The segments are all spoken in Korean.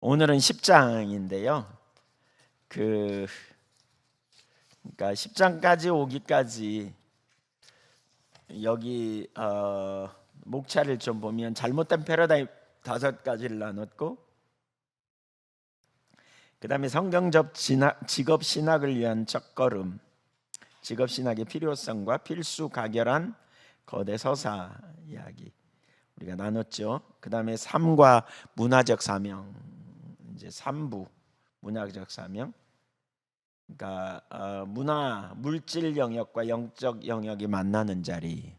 오늘은 10장인데요. 그러니까 10장까지 오기까지 여기 목차를 좀 보면 잘못된 패러다임 5가지를 나눴고, 그 다음에 성경적 직업 신학을 위한 첫걸음, 직업 신학의 필요성과 필수 가결한 거대 서사 이야기 우리가 나눴죠. 그 다음에 삶과 문화적 사명, 이제 3부 문화적 사명. 그러니까 문화, 물질 영역과 영적 영역이 만나는 자리.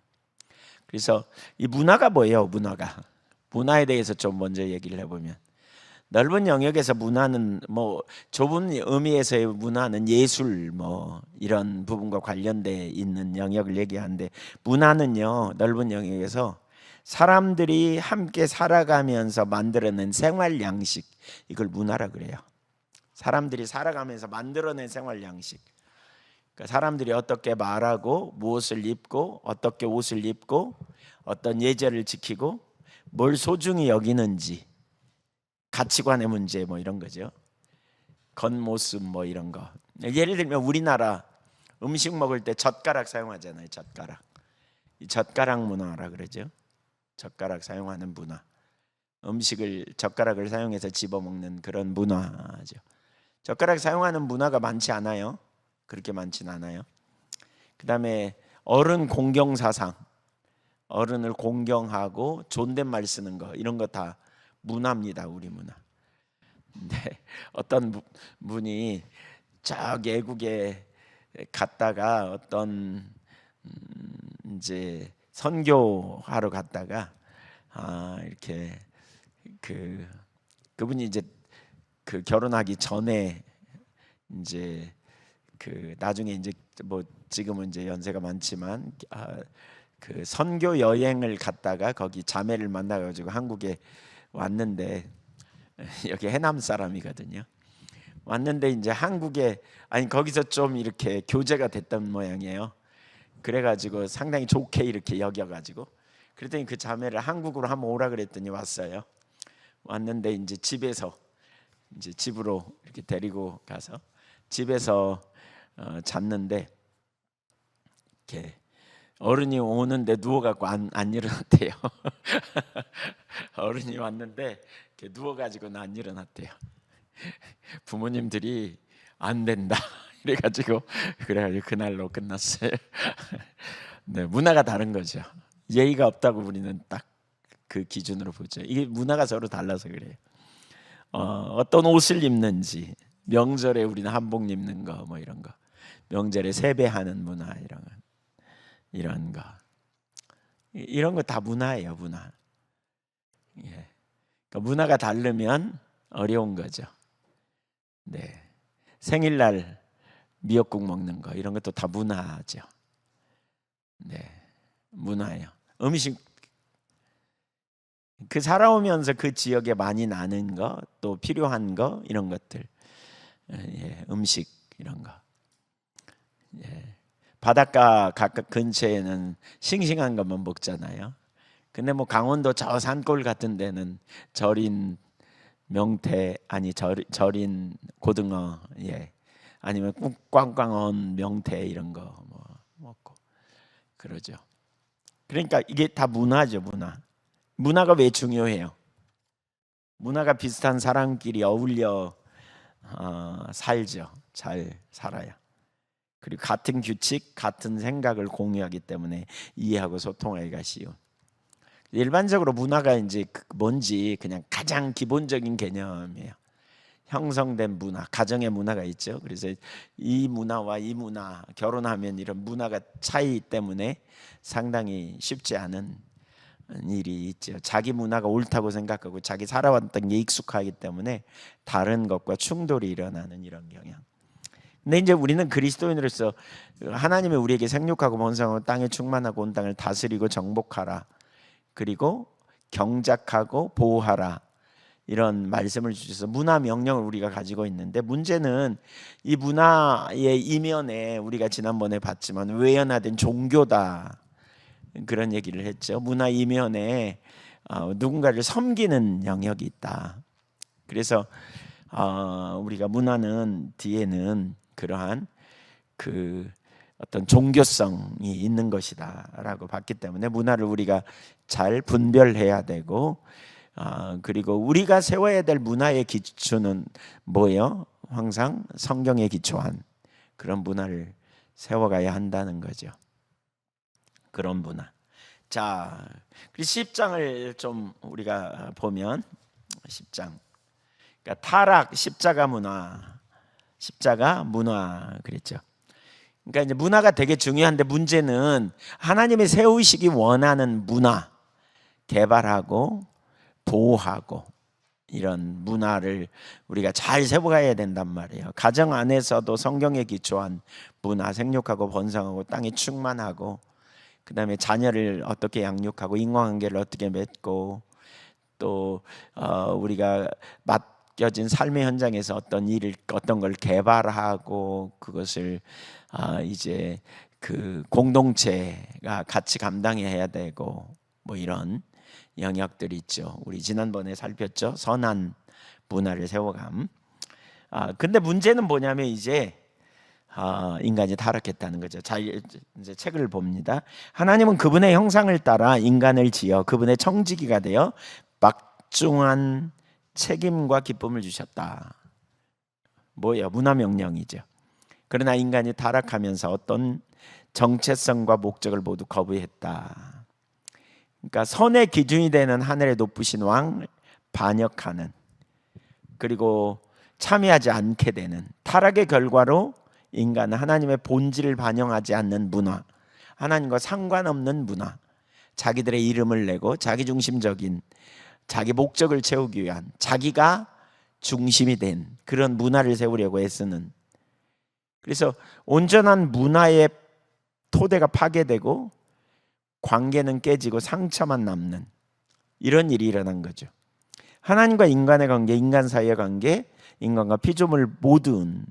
그래서 이 문화가 뭐예요? 문화에 대해서 좀 먼저 얘기를 해보면, 넓은 영역에서 문화는 뭐 좁은 의미에서의 문화는 예술 뭐 이런 부분과 관련돼 있는 영역을 얘기하는데, 문화는요 넓은 영역에서 사람들이 함께 살아가면서 만들어낸 생활 양식, 이걸 문화라 그래요. 사람들이 살아가면서 만들어낸 생활 양식. 그러니까 사람들이 어떻게 말하고 무엇을 입고 어떻게 옷을 입고 어떤 예절을 지키고 뭘 소중히 여기는지, 가치관의 문제 뭐 이런 거죠. 겉모습 뭐 이런 거. 예를 들면 우리나라 음식 먹을 때 젓가락 사용하잖아요. 이 젓가락 문화라 그러죠. 젓가락 사용하는 문화. 음식을 젓가락을 사용해서 집어 먹는 그런 문화죠. 젓가락 사용하는 문화가 많지 않아요. 그렇게 많지는 않아요. 그 다음에 어른 공경 사상, 어른을 공경하고 존댓말 쓰는 거, 이런 거 다 문화입니다. 우리 문화. 근데 어떤 분이 저 외국에 갔다가 어떤 이제 선교하러 갔다가 이렇게 그분이 이제 결혼하기 전에 이제 나중에 이제 뭐 지금은 이제 연세가 많지만 그 선교 여행을 갔다가 거기 자매를 만나가지고 한국에 왔는데, 여기 해남 사람이거든요. 왔는데 이제 한국에 거기서 좀 이렇게 교제가 됐던 모양이에요. 그래가지고 상당히 좋게 이렇게 여겨가지고, 그랬더니 그 자매를 한국으로 한번 오라 그랬더니 왔어요. 왔는데 이제 집으로 이렇게 데리고 가서 집에서 잤는데, 이렇게 어른이 오는데 누워갖고 안 일어났대요. 어른이 왔는데 이렇게 누워가지고는 안 일어났대요. 부모님들이 안 된다 이래가지고 그날로 끝났어요. 네, 문화가 다른 거죠. 예의가 없다고 우리는 딱 그 기준으로 보죠. 이게 문화가 서로 달라서 그래요. 어떤 옷을 입는지, 명절에 우리는 한복 입는 거 뭐 이런 거, 명절에 세배하는 문화 이런 거, 이런 거 다 문화예요. 문화. 예. 그러니까 문화가 다르면 어려운 거죠. 네. 생일날 미역국 먹는 거, 이런 것도 다 문화죠. 네. 문화예요. 음식, 살아오면서 그 지역에 많이 나는 거, 또 필요한 거, 이런 것들. 예, 음식 이런 거. 예. 바닷가 가깝 근처에는 싱싱한 것만 먹잖아요. 근데 뭐 강원도 저 산골 같은 데는 절인 명태, 절인 고등어, 예, 아니면 꽝꽝 언 명태 이런 거 뭐 먹고 그러죠. 그러니까 이게 다 문화죠. 문화가 왜 중요해요? 문화가 비슷한 사람끼리 어울려 살죠. 잘 살아요. 그리고 같은 규칙, 같은 생각을 공유하기 때문에 이해하고 소통하기가 쉬운. 일반적으로 문화가 이제 뭔지 그냥 가장 기본적인 개념이에요. 형성된 문화, 가정의 문화가 있죠. 그래서 이 문화와 이 문화, 결혼하면 이런 문화가 차이 때문에 상당히 쉽지 않은 일이 있죠. 자기 문화가 옳다고 생각하고 자기 살아왔던 게 익숙하기 때문에 다른 것과 충돌이 일어나는 이런 경향. 근데 이제 우리는 그리스도인으로서 하나님이 우리에게 생육하고 번성하고 땅에 충만하고 온 땅을 다스리고 정복하라, 그리고 경작하고 보호하라, 이런 말씀을 주셔서 문화 명령을 우리가 가지고 있는데, 문제는 이 문화의 이면에 우리가 지난번에 봤지만 외연화된 종교다, 그런 얘기를 했죠. 문화 이면에 누군가를 섬기는 영역이 있다. 그래서 우리가 문화는 뒤에는 그러한 그 어떤 종교성이 있는 것이다라고 봤기 때문에 문화를 우리가 잘 분별해야 되고, 그리고 우리가 세워야 될 문화의 기초는 뭐예요? 항상 성경에 기초한 그런 문화를 세워가야 한다는 거죠. 그런 문화. 자, 10장을 좀 우리가 보면 10장. 그러니까 타락, 십자가 문화 그랬죠. 그러니까 이제 문화가 되게 중요한데 문제는 하나님이 세우시기 원하는 문화, 개발하고 보호하고 이런 문화를 우리가 잘 세워가야 된단 말이에요. 가정 안에서도 성경에 기초한 문화, 생육하고 번성하고 땅에 충만하고, 그 다음에 자녀를 어떻게 양육하고 인과관계를 어떻게 맺고, 또 우리가 맡겨진 삶의 현장에서 어떤 걸 개발하고 그것을 이제 그 공동체가 같이 감당해야 되고, 뭐 이런 영역들이 있죠. 우리 지난번에 살폈죠. 선한 문화를 세워감. 근데 문제는 뭐냐면 이제 인간이 타락했다는 거죠. 자, 이제 책을 봅니다. 하나님은 그분의 형상을 따라 인간을 지어 그분의 청지기가 되어 막중한 책임과 기쁨을 주셨다. 뭐예요? 문화 명령이죠. 그러나 인간이 타락하면서 어떤 정체성과 목적을 모두 거부했다. 그러니까 선의 기준이 되는 하늘의 높으신 왕 반역하는, 그리고 참여하지 않게 되는 타락의 결과로 인간은 하나님의 본질을 반영하지 않는 문화, 하나님과 상관없는 문화, 자기들의 이름을 내고 자기중심적인 자기 목적을 채우기 위한 자기가 중심이 된 그런 문화를 세우려고 애쓰는, 그래서 온전한 문화의 토대가 파괴되고 관계는 깨지고 상처만 남는 이런 일이 일어난 거죠. 하나님과 인간의 관계, 인간 사이의 관계, 인간과 피조물 모든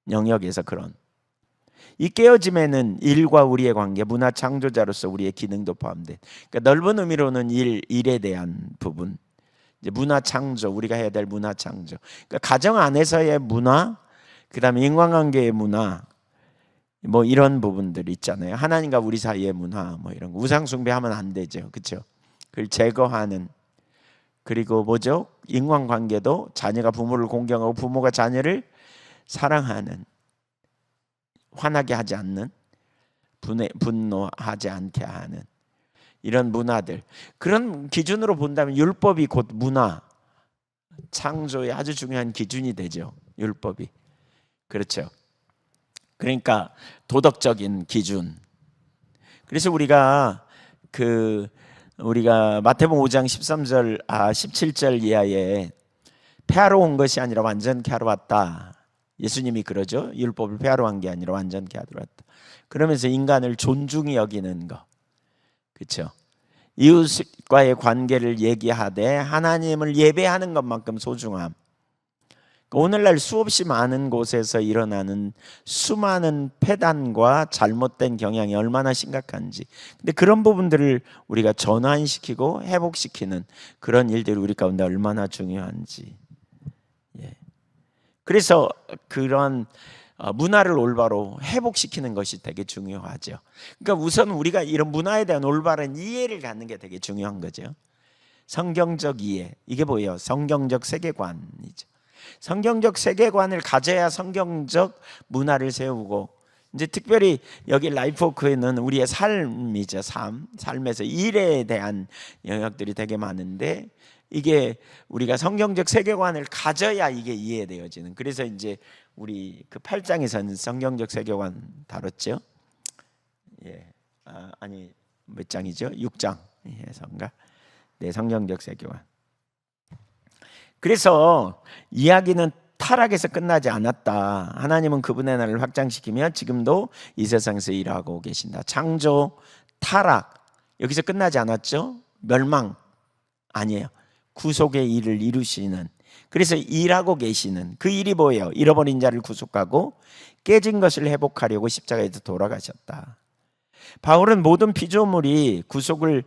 영역에서 그런 이 깨어짐에는 일과 우리의 관계, 문화 창조자로서 우리의 기능도 포함된, 그러니까 넓은 의미로는 일에 대한 부분, 이제 문화 창조, 우리가 해야 될 문화 창조, 그러니까 가정 안에서의 문화, 그다음에 인간관계의 문화, 뭐 이런 부분들 있잖아요. 하나님과 우리 사이의 문화, 뭐 이런 거. 우상 숭배하면 안 되죠, 그렇죠? 그걸 제거하는, 그리고 뭐죠? 인간관계도 자녀가 부모를 공경하고 부모가 자녀를 사랑하는, 화나게 하지 않는, 분노하지 않게 하는 이런 문화들. 그런 기준으로 본다면 율법이 곧 문화 창조의 아주 중요한 기준이 되죠. 율법이. 그렇죠. 그러니까 도덕적인 기준. 그래서 우리가 마태복음 5장 13절 17절 이하에 폐하러 온 것이 아니라 완전케 하러 왔다. 예수님이 그러죠. 율법을 폐하러 한 게 아니라 완전케 하러 왔다. 그러면서 인간을 존중히 여기는 거. 그렇죠? 이웃과의 관계를 얘기하되 하나님을 예배하는 것만큼 소중함. 오늘날 수없이 많은 곳에서 일어나는 수많은 폐단과 잘못된 경향이 얼마나 심각한지, 근데 그런 부분들을 우리가 전환시키고 회복시키는 그런 일들이 우리 가운데 얼마나 중요한지. 그래서 그런 문화를 올바로 회복시키는 것이 되게 중요하죠. 그러니까 우선 우리가 이런 문화에 대한 올바른 이해를 갖는 게 되게 중요한 거죠. 성경적 이해, 이게 뭐예요? 성경적 세계관이죠. 성경적 세계관을 가져야 성경적 문화를 세우고, 이제 특별히 여기 라이프워크에는 우리의 삶이죠. 삶에서 일에 대한 영역들이 되게 많은데, 이게 우리가 성경적 세계관을 가져야 이게 이해되어지는. 그래서 이제 우리 그 8장에서는 성경적 세계관 다뤘죠. 아니 몇 장이죠? 6장에서인가? 네, 성경적 세계관. 그래서 이야기는 타락에서 끝나지 않았다. 하나님은 그분의 나라를 확장시키며 지금도 이 세상에서 일하고 계신다. 창조, 타락, 여기서 끝나지 않았죠? 멸망 아니에요. 구속의 일을 이루시는, 그래서 일하고 계시는 그 일이 뭐예요? 잃어버린 자를 구속하고 깨진 것을 회복하려고 십자가에서 돌아가셨다. 바울은 모든 피조물이 구속을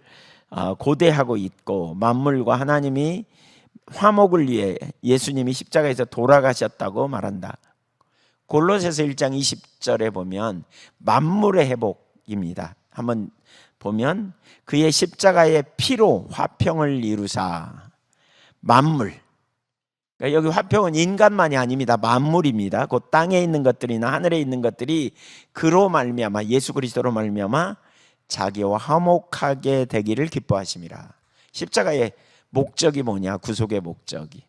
고대하고 있고 만물과 하나님이 화목을 위해 예수님이 십자가에서 돌아가셨다고 말한다. 골로새서 1장 20절에 보면 만물의 회복입니다. 한번 보면 그의 십자가의 피로 화평을 이루사. 만물, 그러니까 여기 화평은 인간만이 아닙니다. 만물입니다. 곧 땅에 있는 것들이나 하늘에 있는 것들이 그로 말미암아, 예수 그리스도로 말미암아 자기와 화목하게 되기를 기뻐하심이라. 십자가의 목적이 뭐냐? 구속의 목적이.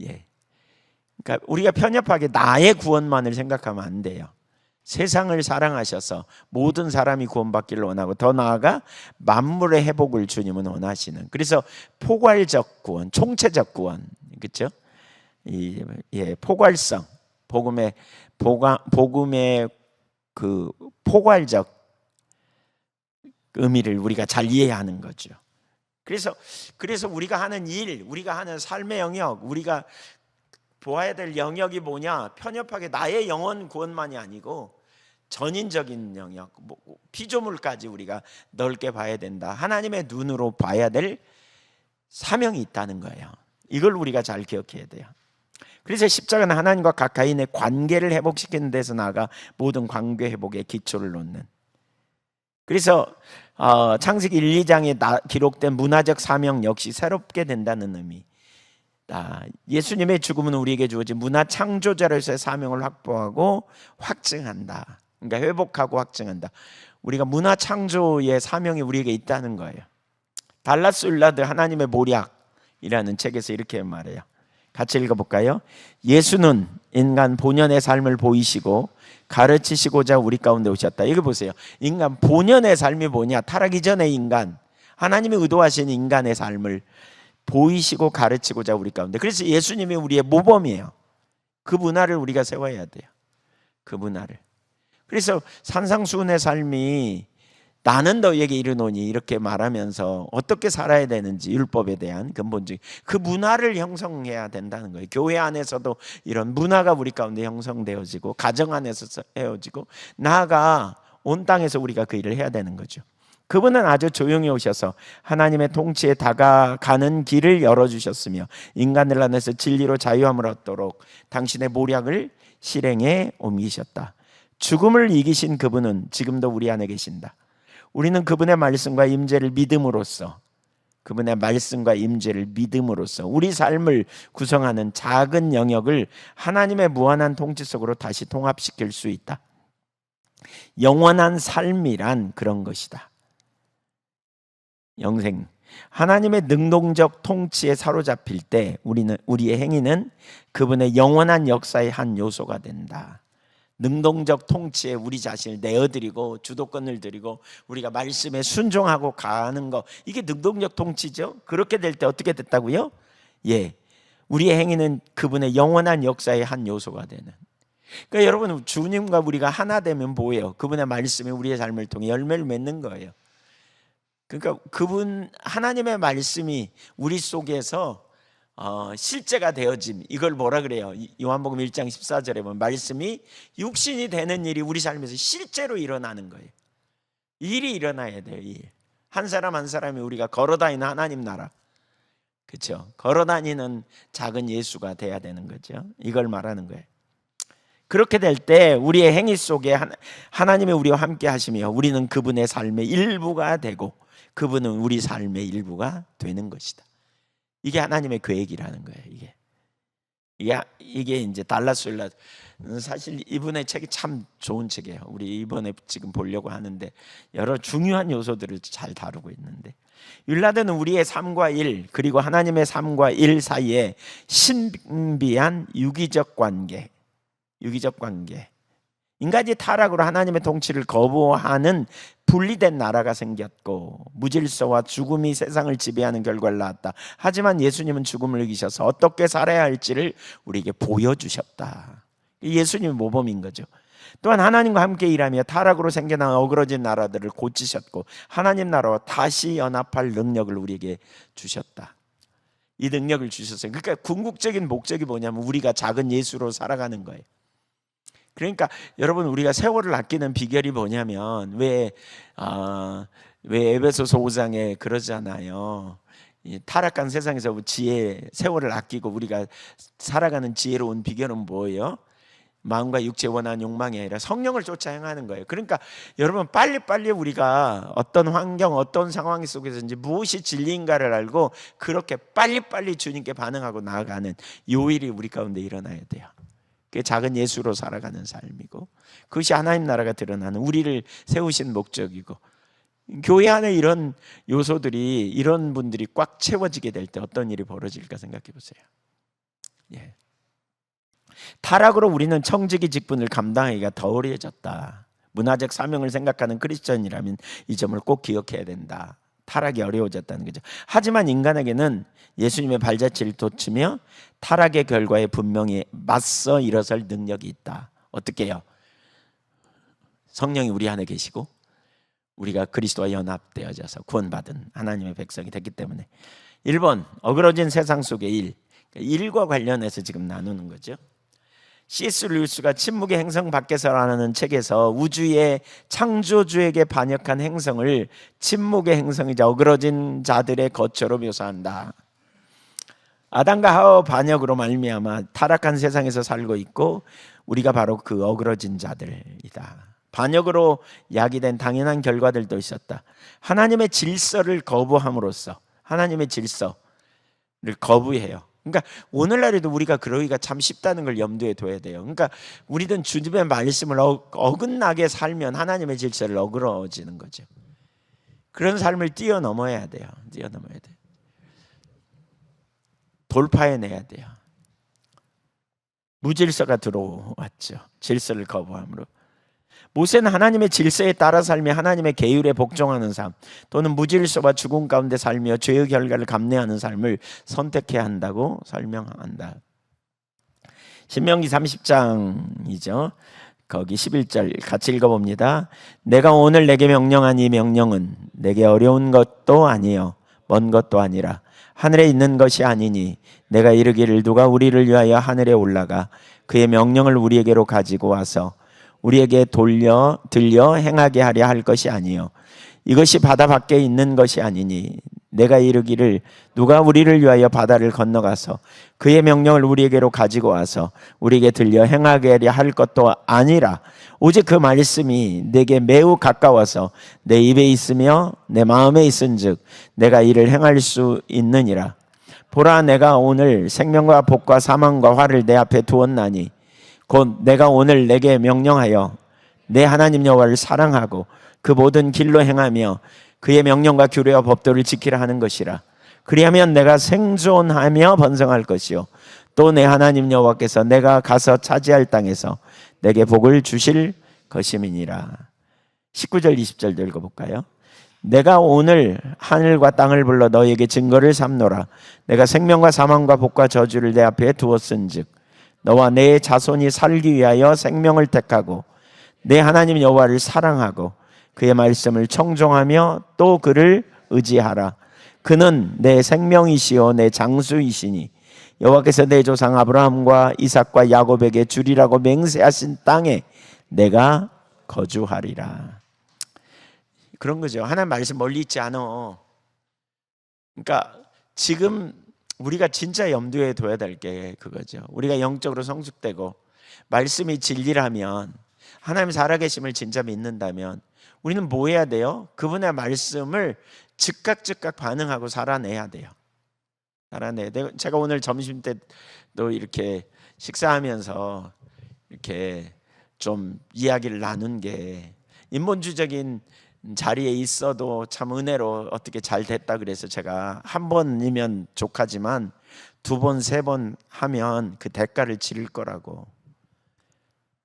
예. 그러니까 우리가 편협하게 나의 구원만을 생각하면 안 돼요. 세상을 사랑하셔서 모든 사람이 구원받기를 원하고, 더 나아가 만물의 회복을 주님은 원하시는. 그래서 포괄적 구원, 총체적 구원, 그렇죠? 포괄성, 복음의 그 포괄적 의미를 우리가 잘 이해하는 거죠. 그래서 우리가 하는 일, 우리가 하는 삶의 영역, 우리가 보아야 될 영역이 뭐냐? 편협하게 나의 영혼 구원만이 아니고 전인적인 영역, 피조물까지 우리가 넓게 봐야 된다. 하나님의 눈으로 봐야 될 사명이 있다는 거예요. 이걸 우리가 잘 기억해야 돼요. 그래서 십자가는 하나님과 각 가인의 관계를 회복시키는 데서 나아가 모든 관계 회복의 기초를 놓는. 그래서 창세기 1, 2장에 기록된 문화적 사명 역시 새롭게 된다는 의미. 예수님의 죽음은 우리에게 주어진 문화 창조자로서의 사명을 확보하고 확증한다. 그러니까 회복하고 확증한다. 우리가 문화 창조의 사명이 우리에게 있다는 거예요. 달라스 울라드 하나님의 모략이라는 책에서 이렇게 말해요. 같이 읽어볼까요? 예수는 인간 본연의 삶을 보이시고 가르치시고자 우리 가운데 오셨다. 이거 보세요. 인간 본연의 삶이 뭐냐? 타락 이전의 인간, 하나님이 의도하신 인간의 삶을 보이시고 가르치고자 우리 가운데. 그래서 예수님이 우리의 모범이에요. 그 문화를 우리가 세워야 돼요. 그 문화를. 그래서 산상수훈의 삶이 나는 너에게 이르노니 이렇게 말하면서 어떻게 살아야 되는지, 율법에 대한 근본적인 그 문화를 형성해야 된다는 거예요. 교회 안에서도 이런 문화가 우리 가운데 형성되어지고, 가정 안에서 헤어지고, 나아가 온 땅에서 우리가 그 일을 해야 되는 거죠. 그분은 아주 조용히 오셔서 하나님의 통치에 다가가는 길을 열어주셨으며 인간들 안에서 진리로 자유함을 얻도록 당신의 모략을 실행에 옮기셨다. 죽음을 이기신 그분은 지금도 우리 안에 계신다. 우리는 그분의 말씀과 임재를 믿음으로써, 그분의 말씀과 임재를 믿음으로써 우리 삶을 구성하는 작은 영역을 하나님의 무한한 통치 속으로 다시 통합시킬 수 있다. 영원한 삶이란 그런 것이다. 영생, 하나님의 능동적 통치에 사로잡힐 때 우리의 행위는 그분의 영원한 역사의 한 요소가 된다. 능동적 통치에 우리 자신을 내어드리고 주도권을 드리고 우리가 말씀에 순종하고 가는 거, 이게 능동적 통치죠. 그렇게 될 때 어떻게 됐다고요? 예, 우리의 행위는 그분의 영원한 역사의 한 요소가 되는. 그러니까 여러분, 주님과 우리가 하나 되면 뭐예요? 그분의 말씀이 우리의 삶을 통해 열매를 맺는 거예요. 그러니까 그분 하나님의 말씀이 우리 속에서 실제가 되어짐, 이걸 뭐라 그래요? 요한복음 1장 14절에 보면 말씀이 육신이 되는 일이 우리 삶에서 실제로 일어나는 거예요. 일이 일어나야 돼요. 일. 한 사람 한 사람이 우리가 걸어다니는 하나님 나라, 그렇죠? 걸어다니는 작은 예수가 돼야 되는 거죠. 이걸 말하는 거예요. 그렇게 될 때 우리의 행위 속에 하나님이 우리와 함께 하시며 우리는 그분의 삶의 일부가 되고 그분은 우리 삶의 일부가 되는 것이다. 이게 하나님의 계획이라는 거예요. 이게 이제 달라스 울라드, 사실 이분의 책이 참 좋은 책이에요. 우리 이번에 지금 보려고 하는데 여러 중요한 요소들을 잘 다루고 있는데, 울라드는 우리의 삶과 일, 그리고 하나님의 삶과 일 사이에 신비한 유기적 관계, 인간이 타락으로 하나님의 통치를 거부하는 분리된 나라가 생겼고 무질서와 죽음이 세상을 지배하는 결과를 낳았다. 하지만 예수님은 죽음을 이기셔서 어떻게 살아야 할지를 우리에게 보여주셨다. 예수님의 모범인 거죠. 또한 하나님과 함께 일하며 타락으로 생겨난 어그러진 나라들을 고치셨고 하나님 나라와 다시 연합할 능력을 우리에게 주셨다. 이 능력을 주셨어요. 그러니까 궁극적인 목적이 뭐냐면 우리가 작은 예수로 살아가는 거예요. 그러니까 여러분, 우리가 세월을 아끼는 비결이 뭐냐면 왜 에베소서 5장에 그러잖아요. 이 타락한 세상에서 세월을 아끼고 우리가 살아가는 지혜로운 비결은 뭐예요? 마음과 육체의 원한 욕망이 아니라 성령을 쫓아 행하는 거예요. 그러니까 여러분, 빨리빨리 우리가 어떤 환경, 어떤 상황 속에서인지 무엇이 진리인가를 알고 그렇게 빨리빨리 주님께 반응하고 나아가는 요일이 우리 가운데 일어나야 돼요. 그게 작은 예수로 살아가는 삶이고, 그것이 하나님 나라가 드러나는 우리를 세우신 목적이고, 교회 안에 이런 요소들이, 이런 분들이 꽉 채워지게 될 때 어떤 일이 벌어질까 생각해 보세요. 예. 타락으로 우리는 청지기 직분을 감당하기가 더 어려워졌다. 문화적 사명을 생각하는 크리스천이라면 이 점을 꼭 기억해야 된다. 타락이 어려워졌다는 거죠. 하지만 인간에게는 예수님의 발자취를 돋치며 타락의 결과에 분명히 맞서 일어설 능력이 있다. 어떻게 해요? 성령이 우리 안에 계시고 우리가 그리스도와 연합되어져서 구원받은 하나님의 백성이 됐기 때문에. 1번, 어그러진 세상 속의 일. 일과 관련해서 지금 나누는 거죠. C.S. 루이스가 침묵의 행성 밖에서라는 책에서 우주의 창조주에게 반역한 행성을 침묵의 행성이자 어그러진 자들의 거처로 묘사한다. 아담과 하와 반역으로 말미암아 타락한 세상에서 살고 있고 우리가 바로 그 어그러진 자들이다. 반역으로 야기된 당연한 결과들도 있었다. 하나님의 질서를 거부함으로써 하나님의 질서를 거부해요. 그러니까 오늘날에도 우리가 그러기가 참 쉽다는 걸 염두에 둬야 돼요. 그러니까 우리는 주님의 말씀을 어긋나게 살면 하나님의 질서를 어그러지는 거죠. 그런 삶을 뛰어넘어야 돼요. 뛰어넘어야 돼요. 돌파해내야 돼요. 무질서가 들어왔죠. 질서를 거부함으로. 모세는 하나님의 질서에 따라 살며 하나님의 계율에 복종하는 삶, 또는 무질서와 죽음 가운데 살며 죄의 결과를 감내하는 삶을 선택해야 한다고 설명한다. 신명기 30장이죠. 거기 11절 같이 읽어봅니다. 내가 오늘 내게 명령한 이 명령은 내게 어려운 것도 아니요 먼 것도 아니라 하늘에 있는 것이 아니니 내가 이르기를 누가 우리를 위하여 하늘에 올라가 그의 명령을 우리에게로 가지고 와서 우리에게 들려 행하게 하려 할 것이 아니요 이것이 바다 밖에 있는 것이 아니니 내가 이르기를 누가 우리를 위하여 바다를 건너가서 그의 명령을 우리에게로 가지고 와서 우리에게 들려 행하게 하려 할 것도 아니라 오직 그 말씀이 내게 매우 가까워서 내 입에 있으며 내 마음에 있은즉 내가 이를 행할 수 있느니라. 보라, 내가 오늘 생명과 복과 사망과 화를 내 앞에 두었나니 곧 내가 오늘 내게 명령하여 내 하나님 여호와를 사랑하고 그 모든 길로 행하며 그의 명령과 규례와 법도를 지키라 하는 것이라. 그리하면 내가 생존하며 번성할 것이요 또 내 하나님 여호와께서 내가 가서 차지할 땅에서 내게 복을 주실 것임이니라. 19절 20절도 읽어볼까요? 내가 오늘 하늘과 땅을 불러 너희에게 증거를 삼노라. 내가 생명과 사망과 복과 저주를 내 앞에 두었은즉 너와 내 자손이 살기 위하여 생명을 택하고 내 하나님 여호와를 사랑하고 그의 말씀을 청종하며 또 그를 의지하라. 그는 내 생명이시요 내 장수이시니 여호와께서 내 조상 아브라함과 이삭과 야곱에게 주리라고 맹세하신 땅에 내가 거주하리라. 그런 거죠. 하나님 말씀 멀리 있지 않아. 그러니까 지금 우리가 진짜 염두에 둬야 될 게 그거죠. 우리가 영적으로 성숙되고 말씀이 진리라면, 하나님 살아계심을 진짜 믿는다면 우리는 뭐 해야 돼요? 그분의 말씀을 즉각 반응하고 살아내야 돼요. 살아내야 돼요. 제가 오늘 점심 때도 이렇게 식사하면서 이렇게 좀 이야기를 나눈 게, 인본주의적인 자리에 있어도 참 은혜로 어떻게 잘 됐다 그래서 제가 한 번이면 족하지만 두 번, 세 번 하면 그 대가를 치를 거라고.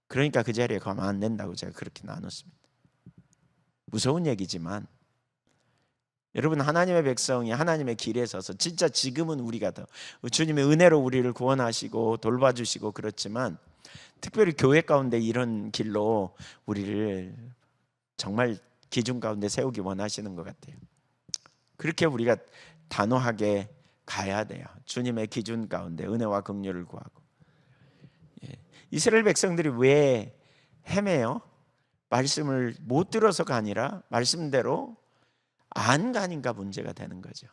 그러니까 그 자리에 가면 안 된다고 제가 그렇게 나눴습니다. 무서운 얘기지만 여러분, 하나님의 백성이 하나님의 길에 서서 진짜 지금은 우리가 더 주님의 은혜로 우리를 구원하시고 돌봐주시고 그렇지만 특별히 교회 가운데 이런 길로 우리를 정말 기준 가운데 세우기 원하시는 것 같아요. 그렇게 우리가 단호하게 가야 돼요. 주님의 기준 가운데 은혜와 긍휼을 구하고. 이스라엘 백성들이 왜 헤매요? 말씀을 못 들어서가 아니라 말씀대로 안 가니까 문제가 되는 거죠.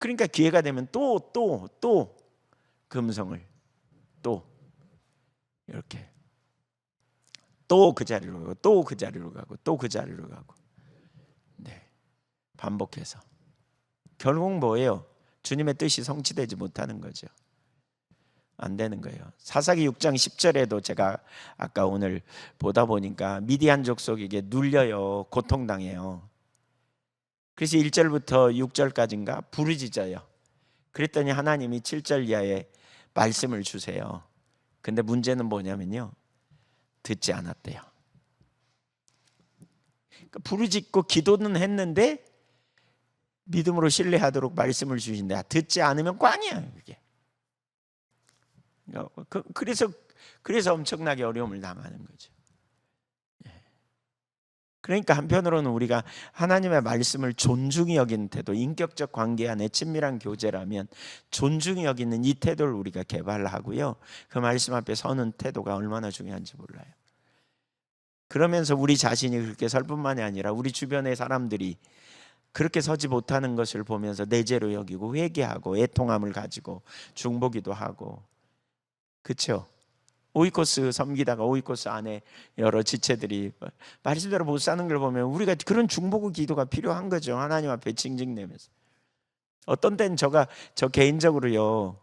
그러니까 기회가 되면 또 금성을 또 이렇게 또 그 자리로 가고 또 그 자리로 가고 또 그 자리로 가고, 네, 반복해서 결국 뭐예요? 주님의 뜻이 성취되지 못하는 거죠. 안 되는 거예요. 사사기 6장 10절에도 제가 아까 오늘 보다 보니까 미디안 족속에게 눌려요. 고통당해요. 그래서 1절부터 6절까지인가 부르짖어요. 그랬더니 하나님이 7절 이하에 말씀을 주세요. 근데 문제는 뭐냐면요, 듣지 않았대요. 그러니까 부르짖고 기도는 했는데 믿음으로 신뢰하도록 말씀을 주신다. 듣지 않으면 꽝이야 그게. 그래서 엄청나게 어려움을 당하는 거죠. 그러니까 한편으로는 우리가 하나님의 말씀을 존중히 여기는 태도, 인격적 관계 안에 친밀한 교제라면 존중히 여기는 이 태도를 우리가 개발하고요, 그 말씀 앞에 서는 태도가 얼마나 중요한지 몰라요. 그러면서 우리 자신이 그렇게 설 뿐만이 아니라 우리 주변의 사람들이 그렇게 서지 못하는 것을 보면서 내재로 여기고 회개하고 애통함을 가지고 중보기도 하고, 그렇죠? 오이코스 섬기다가 오이코스 안에 여러 지체들이 말씀대로 못 사는 걸 보면 우리가 그런 중보고 기도가 필요한 거죠. 하나님 앞에 징징대면서. 어떤 때는 저 개인적으로요,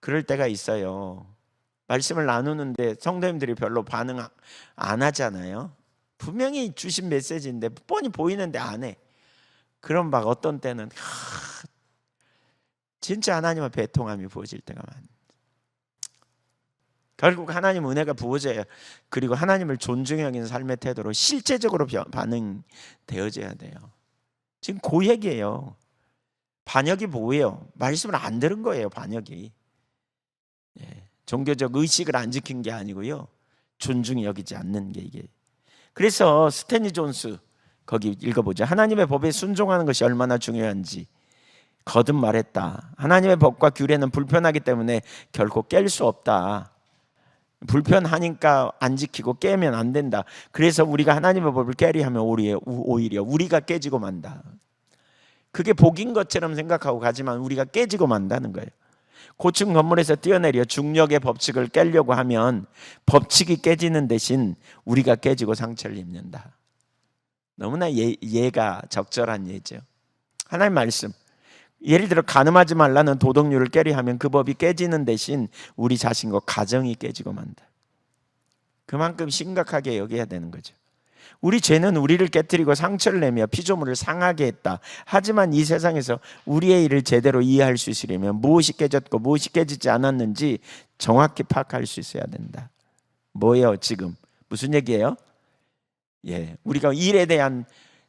그럴 때가 있어요. 말씀을 나누는데 성도님들이 별로 반응 안 하잖아요. 분명히 주신 메시지인데 뻔히 보이는데 안 해. 그럼 막 어떤 때는 진짜 하나님 앞에 애통함이 부어질 때가 많아요. 결국 하나님 은혜가 부어져야, 그리고 하나님을 존중히 여기는 삶의 태도로 실제적으로 반응되어져야 돼요. 지금 고액이에요. 반역이 뭐예요? 말씀을 안 들은 거예요. 반역이. 종교적 의식을 안 지킨 게 아니고요, 존중히 여기지 않는 게 이게. 그래서 스탠리 존스 거기 읽어보죠. 하나님의 법에 순종하는 것이 얼마나 중요한지 거듭 말했다. 하나님의 법과 규례는 불편하기 때문에 결코 깰 수 없다. 불편하니까 안 지키고 깨면 안 된다. 그래서 우리가 하나님의 법을 깨리하면 오히려 우리가 깨지고 만다. 그게 복인 것처럼 생각하고 가지만 우리가 깨지고 만다는 거예요. 고층 건물에서 뛰어내려 중력의 법칙을 깨려고 하면 법칙이 깨지는 대신 우리가 깨지고 상처를 입는다. 너무나 예가 적절한 예죠. 하나님 말씀, 예를 들어 간음하지 말라는 도덕률을 깨리하면 그 법이 깨지는 대신 우리 자신과 가정이 깨지고 만다. 그만큼 심각하게 여겨야 되는 거죠. 우리 죄는 우리를 깨뜨리고 상처를 내며 피조물을 상하게 했다. 하지만 이 세상에서 우리의 일을 제대로 이해할 수 있으려면 무엇이 깨졌고 무엇이 깨지지 않았는지 정확히 파악할 수 있어야 된다. 뭐예요 지금? 무슨 얘기예요? 우리가 일에 대한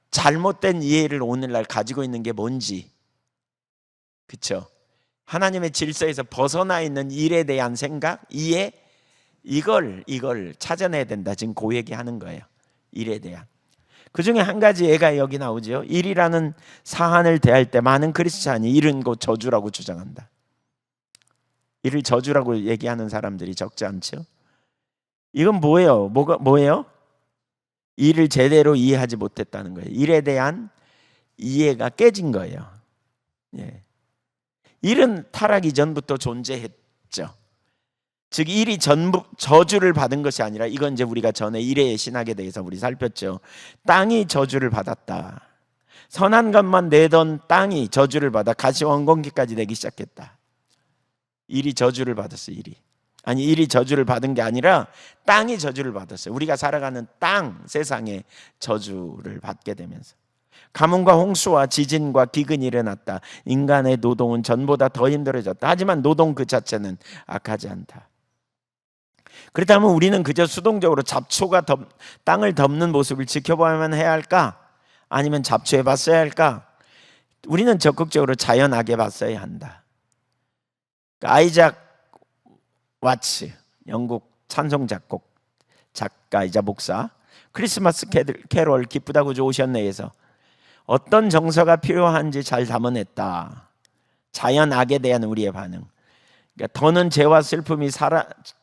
잘못된 이해를 오늘날 가지고 있는 게 뭔지, 그렇죠? 하나님의 질서에서 벗어나 있는 일에 대한 생각, 이해, 이걸 찾아내야 된다. 지금 그 얘기하는 거예요. 일에 대한. 그 중에 한 가지 예가 여기 나오죠. 일이라는 사안을 대할 때 많은 크리스찬이 일은 곧 저주라고 주장한다. 일을 저주라고 얘기하는 사람들이 적지 않죠. 이건 뭐예요? 뭐예요? 일을 제대로 이해하지 못했다는 거예요. 일에 대한 이해가 깨진 거예요. 일은 타락 이전부터 존재했죠. 즉 일이 전부 저주를 받은 것이 아니라, 이건 이제 우리가 전에 일의 신학에 대해서 우리 살폈죠. 땅이 저주를 받았다. 선한 것만 내던 땅이 저주를 받아 가시원공기까지 내기 시작했다. 일이 저주를 받았어요. 일이 저주를 받은 게 아니라 땅이 저주를 받았어요. 우리가 살아가는 땅, 세상에 저주를 받게 되면서 가뭄과 홍수와 지진과 기근이 일어났다. 인간의 노동은 전보다 더 힘들어졌다. 하지만 노동 그 자체는 악하지 않다. 그렇다면 우리는 그저 수동적으로 잡초가 땅을 덮는 모습을 지켜봐야만 해야 할까? 아니면 잡초에 봤어야 할까? 우리는 적극적으로 자연악에 봤어야 한다. 아이작 와츠, 영국 찬송 작가이자 목사, 크리스마스 캐롤 기쁘다고 좋으셨네에서 어떤 정서가 필요한지 잘 담아냈다. 자연악에 대한 우리의 반응. 그러니까 더는 죄와 슬픔이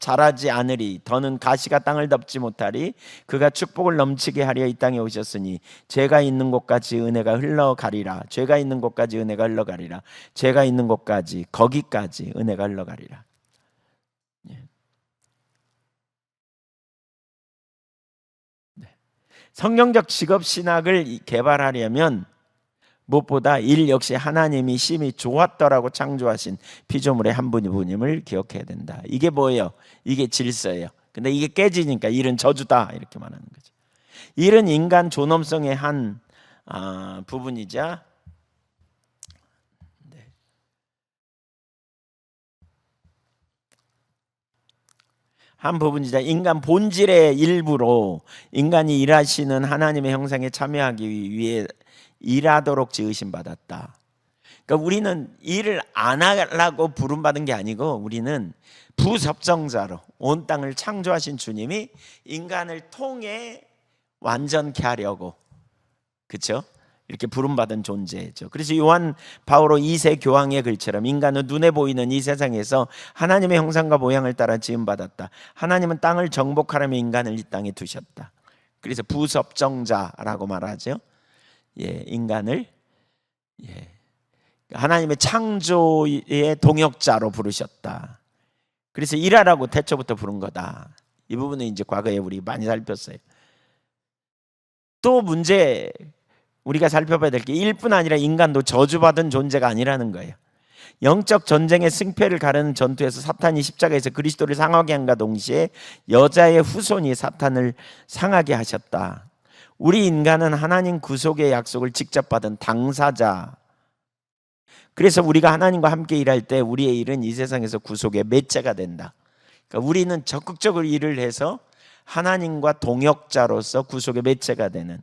자라지 않으리, 더는 가시가 땅을 덮지 못하리. 그가 축복을 넘치게 하려 이 땅에 오셨으니 죄가 있는 곳까지 은혜가 흘러가리라. 죄가 있는 곳까지 은혜가 흘러가리라. 죄가 있는 곳까지, 거기까지 은혜가 흘러가리라. 성경적 직업 신학을 개발하려면 무엇보다 일 역시 하나님이 심히 좋았더라고 창조하신 피조물의 한 분임을 기억해야 된다. 이게 뭐예요? 이게 질서예요. 근데 이게 깨지니까 일은 저주다 이렇게 말하는 거죠. 일은 인간 존엄성의 한 부분이자 인간 본질의 일부로 인간이 일하시는 하나님의 형상에 참여하기 위해 일하도록 지으심 받았다. 그러니까 우리는 일을 안 하라고 부름받은 게 아니고 우리는 부접정자로 온 땅을 창조하신 주님이 인간을 통해 완전케 하려고, 그렇죠? 이렇게 부름받은 존재죠. 그래서 요한 바오로 2세 교황의 글처럼 인간은 눈에 보이는 이 세상에서 하나님의 형상과 모양을 따라 지음받았다. 하나님은 땅을 정복하려면 인간을 이 땅에 두셨다. 그래서 부접정자라고 말하죠. 인간을 하나님의 창조의 동역자로 부르셨다. 그래서 일하라고 태초부터 부른 거다. 이 부분은 이제 과거에 우리 많이 살폈어요. 또 문제 우리가 살펴봐야 될 게 일뿐 아니라 인간도 저주받은 존재가 아니라는 거예요. 영적 전쟁의 승패를 가르는 전투에서 사탄이 십자가에서 그리스도를 상하게 한과 동시에 여자의 후손이 사탄을 상하게 하셨다. 우리 인간은 하나님 구속의 약속을 직접 받은 당사자. 그래서 우리가 하나님과 함께 일할 때 우리의 일은 이 세상에서 구속의 매체가 된다. 그러니까 우리는 적극적으로 일을 해서 하나님과 동역자로서 구속의 매체가 되는.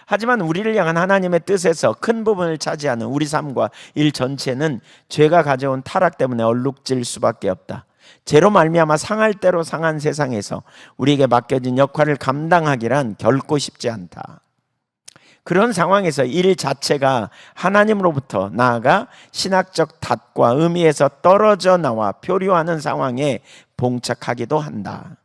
하지만 우리를 향한 하나님의 뜻에서 큰 부분을 차지하는 우리 삶과 일 전체는 죄가 가져온 타락 때문에 얼룩질 수밖에 없다. 죄로 말미암아 상할 대로 상한 세상에서 우리에게 맡겨진 역할을 감당하기란 결코 쉽지 않다. 그런 상황에서 일 자체가 하나님으로부터 나아가 신학적 닷과 의미에서 떨어져 나와 표류하는 상황에 봉착하기도 한다.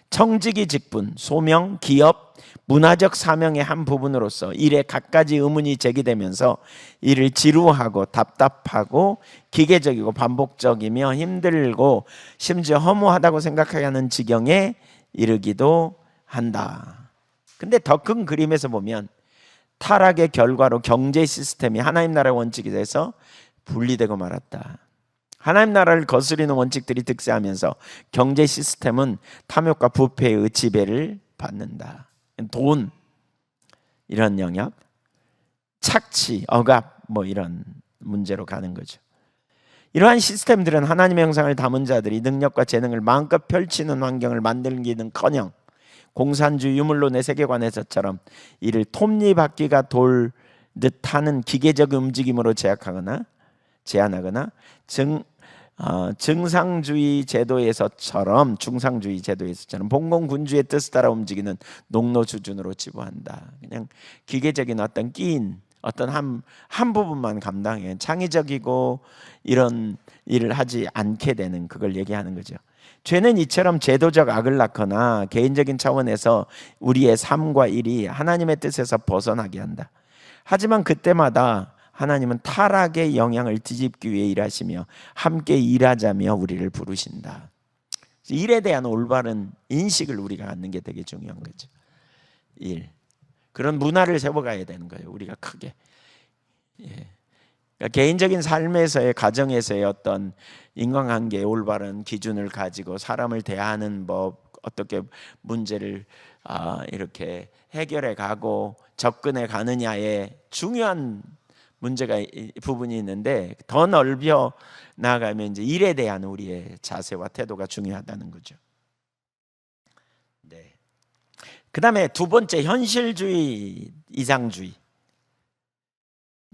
청지기 직분, 소명, 기업, 문화적 사명의 한 부분으로서 일에 갖가지 의문이 제기되면서 이를 지루하고 답답하고 기계적이고 반복적이며 힘들고 심지어 허무하다고 생각하게 하는 지경에 이르기도 한다. 근데 더 큰 그림에서 보면 타락의 결과로 경제 시스템이 하나님 나라의 원칙에 대해서 분리되고 말았다. 하나님 나라를 거스리는 원칙들이 득세하면서 경제 시스템은 탐욕과 부패의 지배를 받는다. 돈, 이런 영역, 착취, 억압, 이런 문제로 가는 거죠. 이러한 시스템들은 하나님의 형상을 담은 자들이 능력과 재능을 마음껏 펼치는 환경을 만들기는커녕 공산주의 유물론의 세계관에서처럼 이를 톱니바퀴가 돌 듯하는 기계적 움직임으로 제한하거나 중상주의 제도에서처럼 봉공군주의 뜻을 따라 움직이는 농노 수준으로 지부한다. 그냥 기계적인 어떤 끼인 어떤 한 부분만 감당해 창의적이고 이런 일을 하지 않게 되는 그걸 얘기하는 거죠. 죄는 이처럼 제도적 악을 낳거나 개인적인 차원에서 우리의 삶과 일이 하나님의 뜻에서 벗어나게 한다. 하지만 그때마다 하나님은 타락의 영향을 뒤집기 위해 일하시며 함께 일하자며 우리를 부르신다. 일에 대한 올바른 인식을 우리가 갖는 게 되게 중요한 거죠. 그런 문화를 세워가야 되는 거예요. 우리가 크게. 그러니까 개인적인 삶에서의 가정에서의 어떤 인간관계의 올바른 기준을 가지고 사람을 대하는 법, 어떻게 문제를 이렇게 해결해 가고 접근해 가느냐에 중요한 문제가 부분이 있는데 더 넓혀 나아가면 이제 일에 대한 우리의 자세와 태도가 중요하다는 거죠. 네. 그다음에 두 번째 현실주의, 이상주의.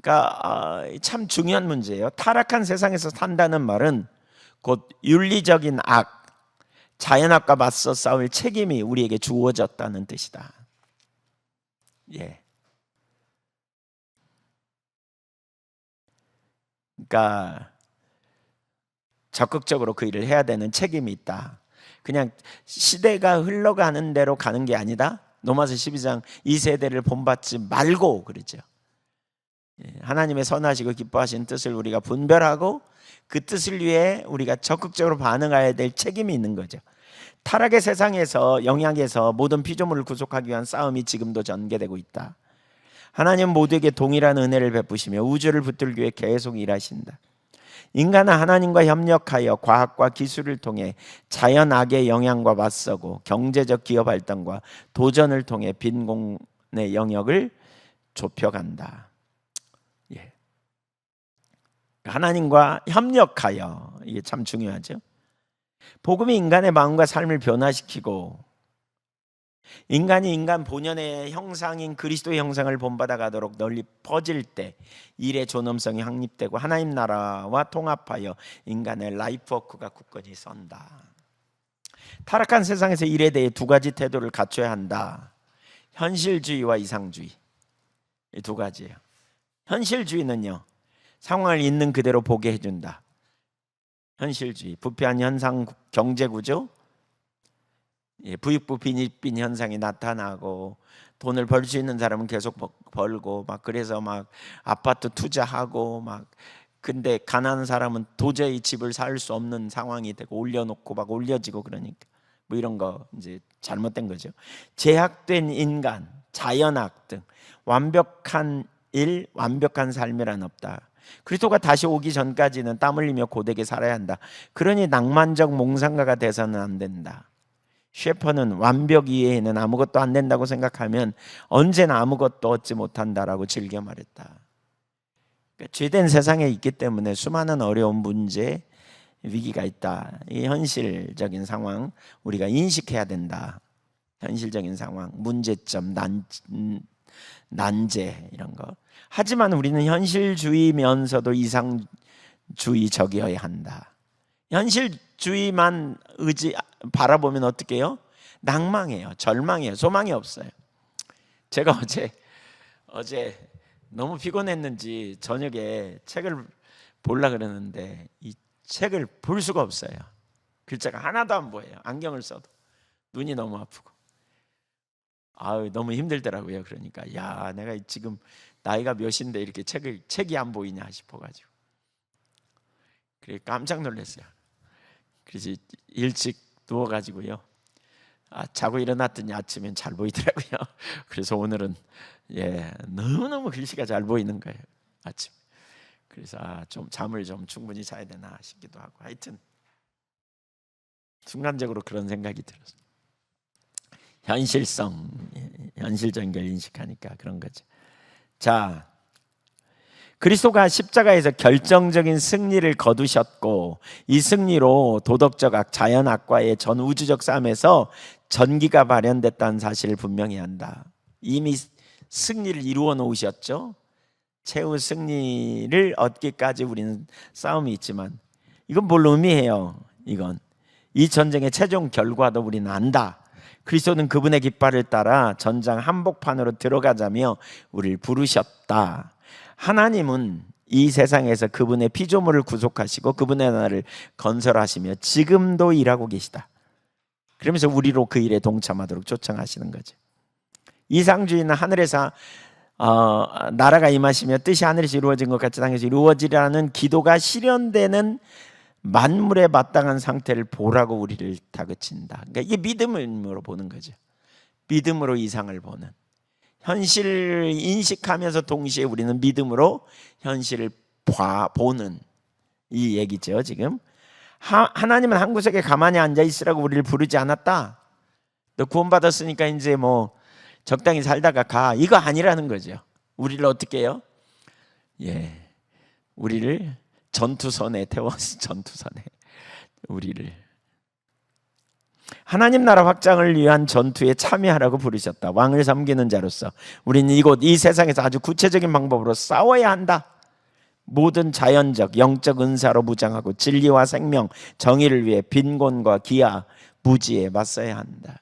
그러니까 참 중요한 문제예요. 타락한 세상에서 산다는 말은 곧 윤리적인 악, 자연악과 맞서 싸울 책임이 우리에게 주어졌다는 뜻이다. 그러니까 적극적으로 그 일을 해야 되는 책임이 있다. 그냥 시대가 흘러가는 대로 가는 게 아니다. 로마서 12장 이 세대를 본받지 말고 그러죠. 하나님의 선하시고 기뻐하신 뜻을 우리가 분별하고 그 뜻을 위해 우리가 적극적으로 반응해야 될 책임이 있는 거죠. 타락의 세상에서 영향에서 모든 피조물을 구속하기 위한 싸움이 지금도 전개되고 있다. 하나님은 모두에게 동일한 은혜를 베푸시며 우주를 붙들기 위해 계속 일하신다. 인간은 하나님과 협력하여 과학과 기술을 통해 자연악의 영향과 맞서고 경제적 기업 발전과 도전을 통해 빈곤의 영역을 좁혀간다. 하나님과 협력하여, 이게 참 중요하죠. 복음이 인간의 마음과 삶을 변화시키고 인간이 인간 본연의 형상인 그리스도의 형상을 본받아 가도록 널리 퍼질 때 일의 존엄성이 확립되고 하나님 나라와 통합하여 인간의 라이프워크가 굳건히 선다. 타락한 세상에서 일에 대해 두 가지 태도를 갖춰야 한다. 현실주의와 이상주의, 이 두 가지예요. 현실주의는요, 상황을 있는 그대로 보게 해준다. 현실주의, 부패한 현상 경제구조, 부익부 빈익빈 현상이 나타나고 돈을 벌 수 있는 사람은 계속 벌고 막 그래서 막 아파트 투자하고 막 근데 가난한 사람은 도저히 집을 살 수 없는 상황이 되고 올려놓고 막 올려지고 그러니까 뭐 이런 거 이제 잘못된 거죠. 제약된 인간, 자연악 등 완벽한 일, 완벽한 삶이란 없다. 그리스도가 다시 오기 전까지는 땀 흘리며 고되게 살아야 한다. 그러니 낭만적 몽상가가 돼서는 안 된다. 셰퍼는 완벽 이외에는 아무것도 안 된다고 생각하면 언제나 아무것도 얻지 못한다라고 즐겨 말했다. 그러니까 죄된 세상에 있기 때문에 수많은 어려운 문제, 위기가 있다. 이 현실적인 상황 우리가 인식해야 된다. 현실적인 상황, 문제점, 난제 이런 거. 하지만 우리는 현실주의면서도 이상주의적이어야 한다. 현실주의만 바라보면 어떻게 해요? 낭망해요. 절망해요. 소망이 없어요. 제가 어제 너무 피곤했는지 저녁에 책을 보려고 그러는데 이 책을 볼 수가 없어요. 글자가 하나도 안 보여요. 안경을 써도 눈이 너무 아프고 너무 힘들더라고요. 그러니까 야, 내가 지금 나이가 몇인데 이렇게 책이 안 보이냐 싶어가지고 그래 깜짝 놀랐어요. 그래서 일찍 누워가지고요. 자고 일어났더니 아침엔 잘 보이더라고요. 그래서 오늘은 너무너무 글씨가 잘 보이는 거예요. 아침. 그래서 좀 잠을 좀 충분히 자야 되나 싶기도 하고 하여튼 순간적으로 그런 생각이 들었어요. 현실적인 걸 인식하니까 그런 거죠. 자, 그리스도가 십자가에서 결정적인 승리를 거두셨고 이 승리로 도덕적 악, 자연악과의 전 우주적 싸움에서 전기가 발현됐다는 사실을 분명히 한다. 이미 승리를 이루어 놓으셨죠. 최후 승리를 얻기까지 우리는 싸움이 있지만 이건 뭘 의미해요? 이건 이 전쟁의 최종 결과도 우리는 안다. 그리스도는 그분의 깃발을 따라 전장 한복판으로 들어가자며 우리를 부르셨다. 하나님은 이 세상에서 그분의 피조물을 구속하시고 그분의 나라를 건설하시며 지금도 일하고 계시다. 그러면서 우리로 그 일에 동참하도록 초청하시는 거죠. 이상주의는 하늘에서 나라가 임하시며 뜻이 하늘에서 이루어진 것 같이 땅에서 이루어지라는 기도가 실현되는 만물에 마땅한 상태를 보라고 우리를 다그친다. 그러니까 이게 믿음으로 보는 거죠. 믿음으로 이상을 보는. 현실을 인식하면서 동시에 우리는 믿음으로 현실을 보는 이 얘기죠. 지금 하나님은 한 구석에 가만히 앉아 있으라고 우리를 부르지 않았다. 너 구원받았으니까 이제 뭐 적당히 살다가 가, 이거 아니라는 거죠. 우리를 어떻게 해요? 우리를 전투선에 태워서 전투선에 우리를 하나님 나라 확장을 위한 전투에 참여하라고 부르셨다. 왕을 섬기는 자로서 우리는 이 세상에서 아주 구체적인 방법으로 싸워야 한다. 모든 자연적, 영적 은사로 무장하고 진리와 생명, 정의를 위해 빈곤과 기아, 무지에 맞서야 한다.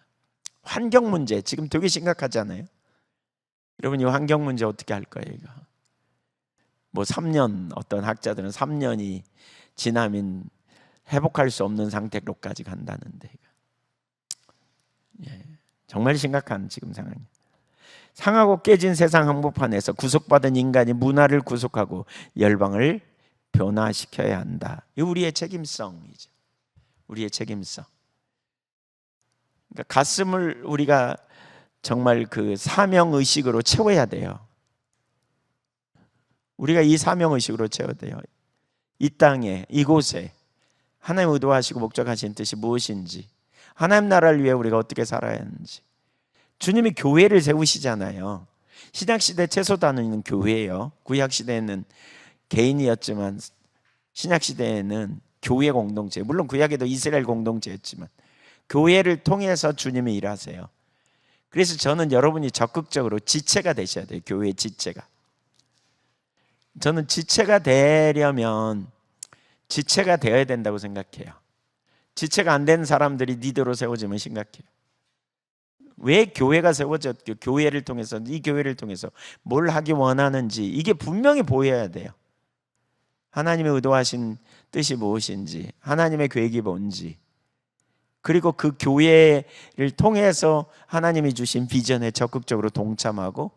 환경 문제 지금 되게 심각하잖아요. 여러분 이 환경 문제 어떻게 할 거예요? 이거? 뭐 3년, 어떤 학자들은 3년이 지나면 회복할 수 없는 상태로까지 간다는데, 정말 심각한 지금 상황이에요. 상하고 깨진 세상 한복판에서 구속받은 인간이 문화를 구속하고 열방을 변화시켜야 한다. 이 우리의 책임성이죠. 우리의 책임성. 그러니까 가슴을 우리가 정말 그 사명 의식으로 채워야 돼요. 우리가 이 사명 의식으로 채워야 돼요. 이 땅에, 이곳에 하나님 의도하시고 목적하신 뜻이 무엇인지, 하나님 나라를 위해 우리가 어떻게 살아야 하는지. 주님이 교회를 세우시잖아요. 신약시대 채소단은 교회예요. 구약시대에는 개인이었지만 신약시대에는 교회 공동체, 물론 구약에도 이스라엘 공동체였지만 교회를 통해서 주님이 일하세요. 그래서 저는 여러분이 적극적으로 지체가 되셔야 돼요. 교회의 지체가. 저는 지체가 되려면 지체가 되어야 된다고 생각해요. 지체가 안 된 사람들이 리더로 세워지면 심각해요. 왜 교회가 세워졌고 교회를 통해서, 이 교회를 통해서 뭘 하기 원하는지 이게 분명히 보여야 돼요. 하나님의 의도하신 뜻이 무엇인지, 하나님의 계획이 뭔지, 그리고 그 교회를 통해서 하나님이 주신 비전에 적극적으로 동참하고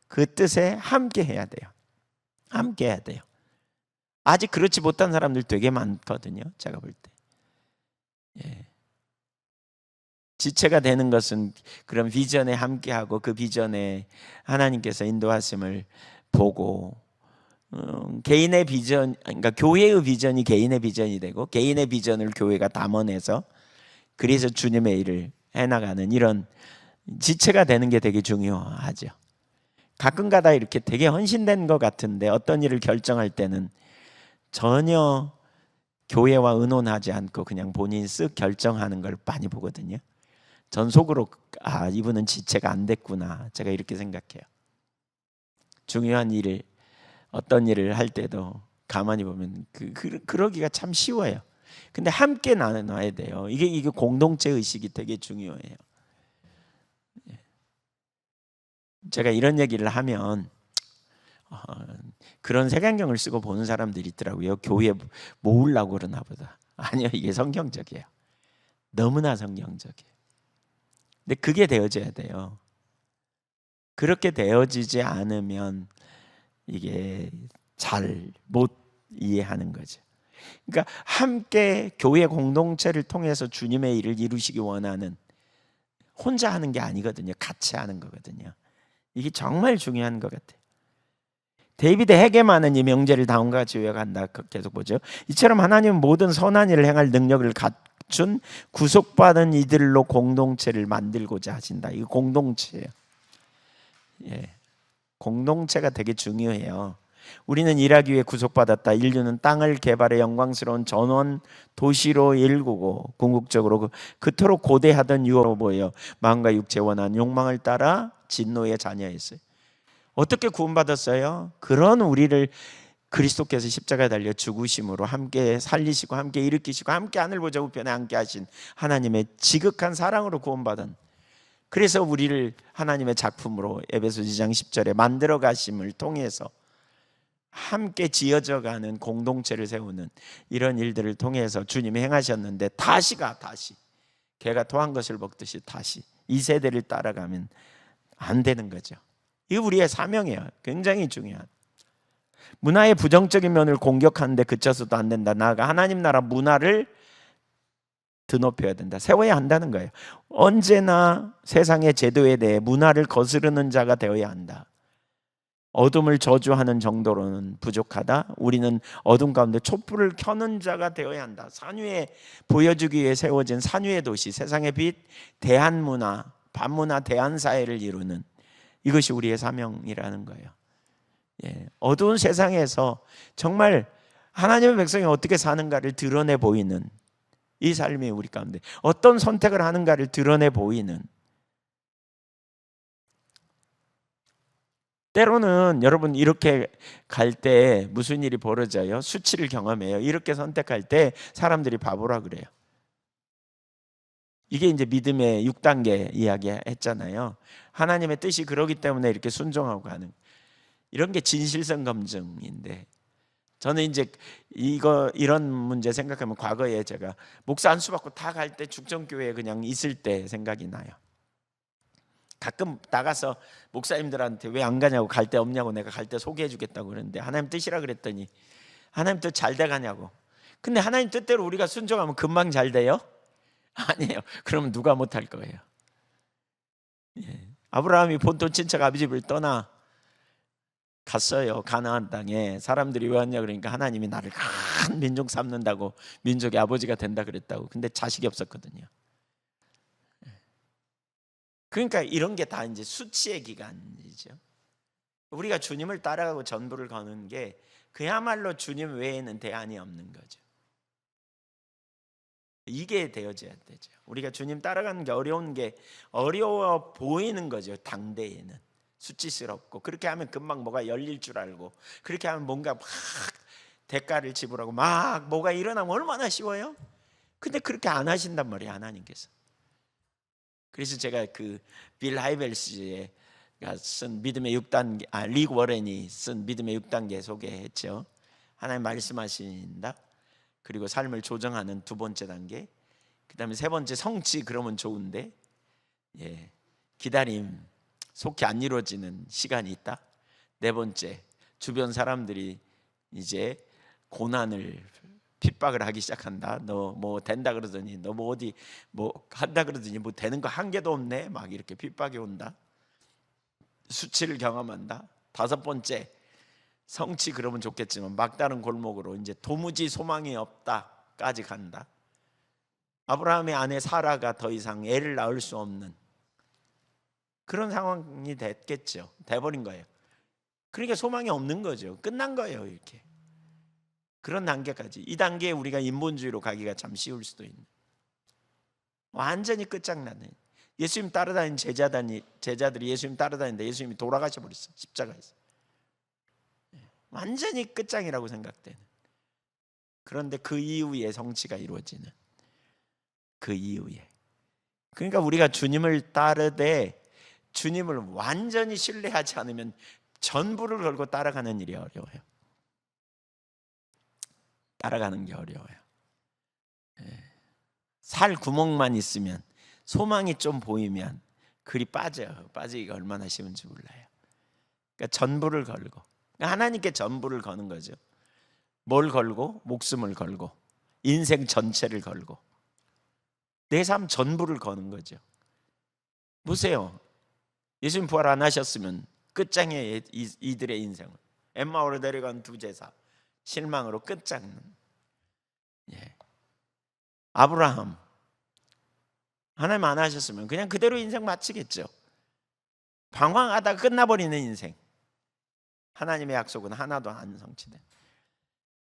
그 뜻에 함께 해야 돼요. 함께 해야 돼요. 아직 그렇지 못한 사람들 되게 많거든요. 제가 볼 때. 지체가 되는 것은 그런 비전에 함께하고 그 비전에 하나님께서 인도하심을 보고 개인의 비전, 그러니까 교회의 비전이 개인의 비전이 되고 개인의 비전을 교회가 담아내서 그래서 주님의 일을 해나가는 이런 지체가 되는 게 되게 중요하죠. 가끔가다 이렇게 되게 헌신된 것 같은데 어떤 일을 결정할 때는 전혀 교회와 의논하지 않고 그냥 본인이 쓱 결정하는 걸 많이 보거든요. 전 속으로 이분은 지체가 안 됐구나, 제가 이렇게 생각해요. 중요한 일을, 어떤 일을 할 때도 가만히 보면 그러기가 참 쉬워요. 근데 함께 나눠야 돼요. 이게 공동체 의식이 되게 중요해요. 제가 이런 얘기를 하면 그런 색안경을 쓰고 보는 사람들이 있더라고요. 교회 모으려고 그러나 보다. 아니요, 이게 성경적이에요. 너무나 성경적이에요. 근데 그게 되어져야 돼요. 그렇게 되어지지 않으면 이게 잘 못 이해하는 거죠. 그러니까 함께 교회 공동체를 통해서 주님의 일을 이루시기 원하는, 혼자 하는 게 아니거든요. 같이 하는 거거든요. 이게 정말 중요한 것 같아요. 데이비드 헤게만은 이 명제를 다음과 같이 요약한다. 계속 보죠. 이처럼 하나님은 모든 선한 일을 행할 능력을 갖춘 구속받은 이들로 공동체를 만들고자 하신다. 이거 공동체예요. 공동체가 되게 중요해요. 우리는 일하기 위해 구속받았다. 인류는 땅을 개발해 영광스러운 전원 도시로 일구고 궁극적으로 그토록 고대하던 유업으로 보여 마음과 육체 원한 욕망을 따라 진노의 자녀였어요. 어떻게 구원받았어요? 그런 우리를 그리스도께서 십자가에 달려 죽으심으로 함께 살리시고 함께 일으키시고 함께 하늘보좌 우편에 함께 하신 하나님의 지극한 사랑으로 구원받은, 그래서 우리를 하나님의 작품으로 에베소 2장 10절에 만들어 가심을 통해서 함께 지어져가는 공동체를 세우는 이런 일들을 통해서 주님이 행하셨는데, 다시 개가 토한 것을 먹듯이 다시 이 세대를 따라가면 안 되는 거죠. 이게 우리의 사명이에요. 굉장히 중요한. 문화의 부정적인 면을 공격하는데 그쳐서도 안 된다. 나아가 하나님 나라 문화를 드높여야 된다. 세워야 한다는 거예요. 언제나 세상의 제도에 대해 문화를 거스르는 자가 되어야 한다. 어둠을 저주하는 정도로는 부족하다. 우리는 어둠 가운데 촛불을 켜는 자가 되어야 한다. 산위에 보여주기 위해 세워진 산위의 도시, 세상의 빛, 대한문화, 반문화, 대한사회를 이루는, 이것이 우리의 사명이라는 거예요. 어두운 세상에서 정말 하나님의 백성이 어떻게 사는가를 드러내 보이는 이 삶이 우리 가운데, 어떤 선택을 하는가를 드러내 보이는. 때로는 여러분 이렇게 갈 때 무슨 일이 벌어져요? 수치를 경험해요. 이렇게 선택할 때 사람들이 바보라 그래요. 이게 이제 믿음의 6단계 이야기 했잖아요. 하나님의 뜻이 그러기 때문에 이렇게 순종하고 가는, 이런 게 진실성 검증인데, 저는 이제 이런 문제 생각하면 과거에 제가 목사 안수 받고 다 갈 때 죽전교회에 그냥 있을 때 생각이 나요. 가끔 나가서 목사님들한테 왜 안 가냐고, 갈 데 없냐고, 내가 갈 때 소개해 주겠다고 그러는데 하나님 뜻이라 그랬더니 하나님 뜻 잘 돼가냐고. 근데 하나님 뜻대로 우리가 순종하면 금방 잘 돼요? 아니에요. 그러면 누가 못할 거예요? 예. 아브라함이 본토 친척 아비 집을 떠나 갔어요. 가나안 땅에. 사람들이 왜 왔냐 그러니까 하나님이 나를 큰 민족 삼는다고, 민족의 아버지가 된다 그랬다고. 근데 자식이 없었거든요. 그러니까 이런 게 다 이제 수치의 기간이죠. 우리가 주님을 따라가고 전부를 거는 게 그야말로 주님 외에는 대안이 없는 거죠. 이게 되어져야 되죠. 우리가 주님 따라가는 게 어려운 게 어려워 보이는 거죠. 당대에는 수치스럽고, 그렇게 하면 금방 뭐가 열릴 줄 알고, 그렇게 하면 뭔가 막 대가를 지불하고 막 뭐가 일어나면 얼마나 쉬워요. 근데 그렇게 안 하신단 말이에요, 하나님께서. 그래서 제가 그 빌 하이벨스가 쓴 믿음의 6단계, 릭 워렌이 쓴 믿음의 6단계 소개했죠. 하나님 말씀하신다, 그리고 삶을 조정하는 두 번째 단계, 그 다음에 세 번째 성취, 그러면 좋은데 기다림, 속히 안 이루어지는 시간이 있다. 네 번째, 주변 사람들이 이제 고난을, 핍박을 하기 시작한다. 너 뭐 된다 그러더니, 너 뭐 어디 뭐 한다 그러더니 뭐 되는 거 한 개도 없네, 막 이렇게 핍박이 온다. 수치를 경험한다. 다섯 번째, 성취, 그러면 좋겠지만 막다른 골목으로 이제 도무지 소망이 없다까지 간다. 아브라함의 아내 사라가 더 이상 애를 낳을 수 없는 그런 상황이 됐겠죠. 돼버린 거예요. 그러니까 소망이 없는 거죠. 끝난 거예요. 이렇게 그런 단계까지. 이 단계에 우리가 인본주의로 가기가 참 쉬울 수도 있는, 완전히 끝장나는. 예수님 따라다니는 제자들이 예수님 따라다니는데 예수님이 돌아가셔 버렸어, 십자가에서. 완전히 끝장이라고 생각되는. 그런데 그 이후에 성취가 이루어지는, 그 이후에. 그러니까 우리가 주님을 따르되 주님을 완전히 신뢰하지 않으면 전부를 걸고 따라가는 일이 어려워요. 따라가는 게 어려워요. 살 구멍만 있으면, 소망이 좀 보이면 그리 빠져요. 빠지기가 얼마나 쉬운지 몰라요. 그러니까 전부를 걸고, 하나님께 전부를 거는 거죠. 뭘 걸고? 목숨을 걸고, 인생 전체를 걸고, 내 삶 전부를 거는 거죠. 보세요. 예수님 부활 안 하셨으면 끝장이에요. 이들의 인생은 엠마오로 내려간 두 제사, 실망으로 끝장난. 아브라함, 하나님 안 하셨으면 그냥 그대로 인생 마치겠죠. 방황하다가 끝나버리는 인생. 하나님의 약속은 하나도 안 성취된.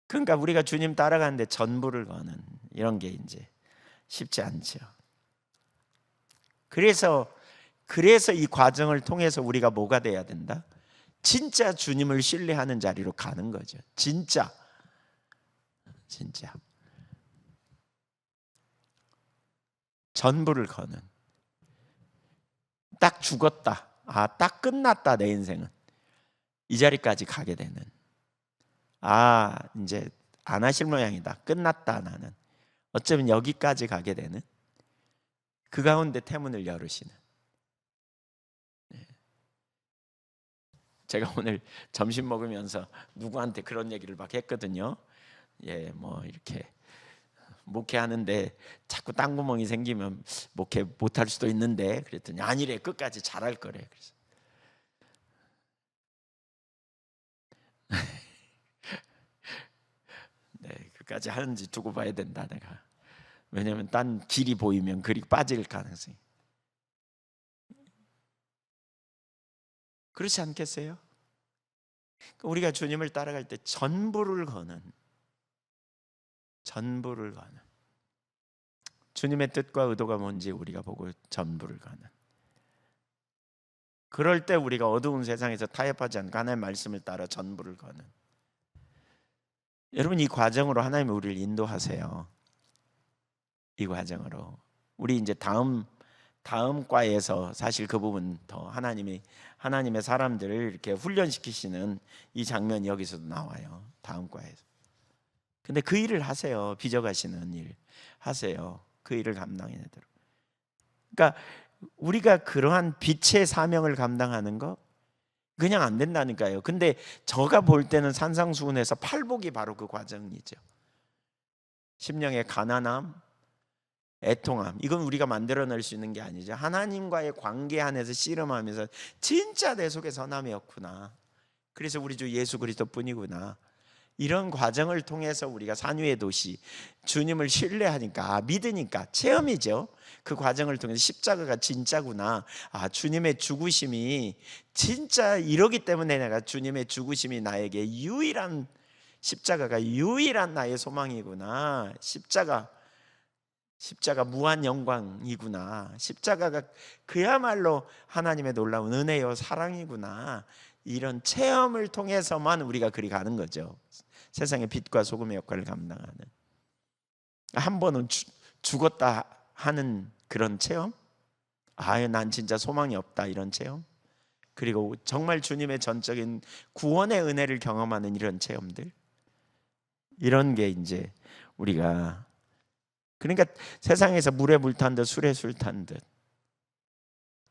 그러니까 우리가 주님 따라가는데 전부를 거는 이런 게 이제 쉽지 않죠. 그래서 이 과정을 통해서 우리가 뭐가 돼야 된다? 진짜 주님을 신뢰하는 자리로 가는 거죠. 진짜 전부를 거는, 딱 죽었다, 딱 끝났다, 내 인생은 이 자리까지 가게 되는, 이제 안 하실 모양이다, 끝났다, 나는 어쩌면 여기까지 가게 되는, 그 가운데 태문을 열으시는. 제가 오늘 점심 먹으면서 누구한테 그런 얘기를 막 했거든요. 뭐 이렇게 목회하는데 자꾸 땅구멍이 생기면 목회 못할 수도 있는데, 그랬더니 아니래, 끝까지 잘할 거래. 그래서 끝까지 하는지 두고 봐야 된다, 내가. 왜냐하면 딴 길이 보이면 그리 빠질 가능성이. 그렇지 않겠어요? 우리가 주님을 따라갈 때 전부를 거는, 주님의 뜻과 의도가 뭔지 우리가 보고 전부를 거는. 그럴 때 우리가 어두운 세상에서 타협하지 않고 하나님의 말씀을 따라 전부를 거는. 여러분, 이 과정으로 하나님이 우리를 인도하세요. 이 과정으로 우리 이제 다음 다음 과에서 사실 그 부분 더 하나님의 사람들을 이렇게 훈련시키시는 이 장면이 여기서도 나와요. 다음 과에서. 근데 그 일을 하세요. 빚어가시는 일 하세요. 그 일을 감당해야 되도록. 그러니까 우리가 그러한 빛의 사명을 감당하는 거 그냥 안 된다니까요. 근데 제가 볼 때는 산상수훈에서 팔복이 바로 그 과정이죠. 심령의 가난함, 애통함, 이건 우리가 만들어낼 수 있는 게 아니죠. 하나님과의 관계 안에서 씨름하면서 진짜 내 속에 선함이었구나, 그래서 우리 주 예수 그리스도뿐이구나, 이런 과정을 통해서 우리가 산유의 도시 주님을 신뢰하니까, 믿으니까 체험이죠. 그 과정을 통해서 십자가가 진짜구나, 주님의 죽으심이 진짜 이러기 때문에 내가 주님의 죽으심이 나에게 유일한, 십자가가 유일한 나의 소망이구나, 십자가 무한 영광이구나, 십자가가 그야말로 하나님의 놀라운 은혜요 사랑이구나, 이런 체험을 통해서만 우리가 그리 가는 거죠. 세상의 빛과 소금의 역할을 감당하는, 한 번은 죽었다 하는 그런 체험, 난 진짜 소망이 없다 이런 체험, 그리고 정말 주님의 전적인 구원의 은혜를 경험하는 이런 체험들, 이런 게 이제 우리가, 그러니까 세상에서 물에 물 탄 듯 술에 술 탄 듯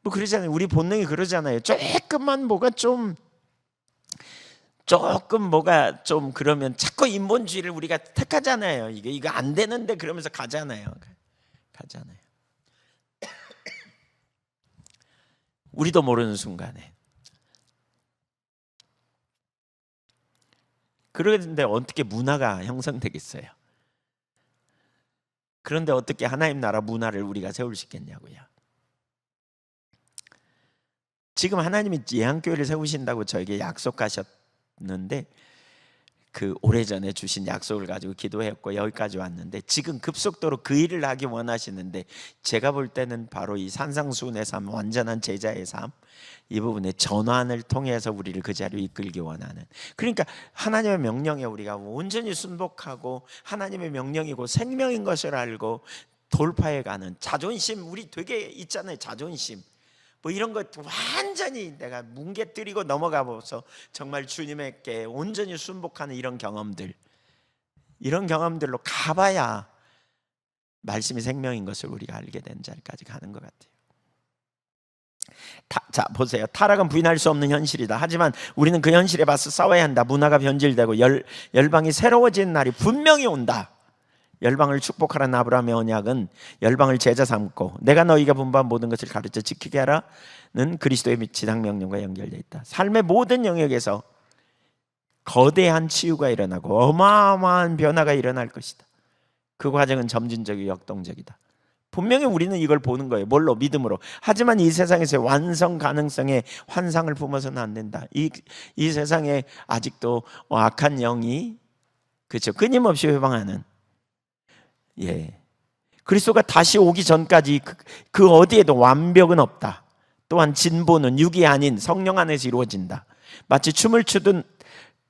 뭐 그러잖아요. 우리 본능이 그러잖아요. 조금 뭐가 좀 그러면 자꾸 인본주의를 우리가 택하잖아요. 이거 안 되는데 그러면서 가잖아요. 우리도 모르는 순간에. 그런데 어떻게 문화가 형성되겠어요? 그런데 어떻게 하나님 나라 문화를 우리가 세울 수 있겠냐고요. 지금 하나님이 예한교회를 세우신다고 저에게 약속하셨는데, 그 오래전에 주신 약속을 가지고 기도했고 여기까지 왔는데, 지금 급속도로 그 일을 하기 원하시는데, 제가 볼 때는 바로 이 산상수훈의 삶, 완전한 제자의 삶, 이 부분의 전환을 통해서 우리를 그 자리로 이끌기 원하는, 그러니까 하나님의 명령에 우리가 온전히 순복하고 하나님의 명령이고 생명인 것을 알고 돌파해가는 자존심, 우리 되게 있잖아요. 자존심 뭐 이런 것 완전히 내가 뭉개뜨리고 넘어가서 정말 주님에게 온전히 순복하는 이런 경험들, 이런 경험들로 가봐야 말씀이 생명인 것을 우리가 알게 된 자리까지 가는 것 같아요. 자 보세요. 타락은 부인할 수 없는 현실이다. 하지만 우리는 그 현실에 맞서 싸워야 한다. 문화가 변질되고 열방이 새로워지는 날이 분명히 온다. 열방을 축복하라는 아브라함의 언약은 열방을 제자 삼고 내가 너희가 분부한 모든 것을 가르쳐 지키게 하라는 그리스도의 지상 명령과 연결되어 있다. 삶의 모든 영역에서 거대한 치유가 일어나고 어마어마한 변화가 일어날 것이다. 그 과정은 점진적이고 역동적이다. 분명히 우리는 이걸 보는 거예요. 뭘로? 믿음으로. 하지만 이 세상에서의 완성 가능성에 환상을 품어서는 안 된다. 이 세상에 아직도 악한 영이 그렇죠, 끊임없이 회방하는, 그리스도가 다시 오기 전까지 그 어디에도 완벽은 없다. 또한 진보는 육이 아닌 성령 안에서 이루어진다. 마치 춤을 추듯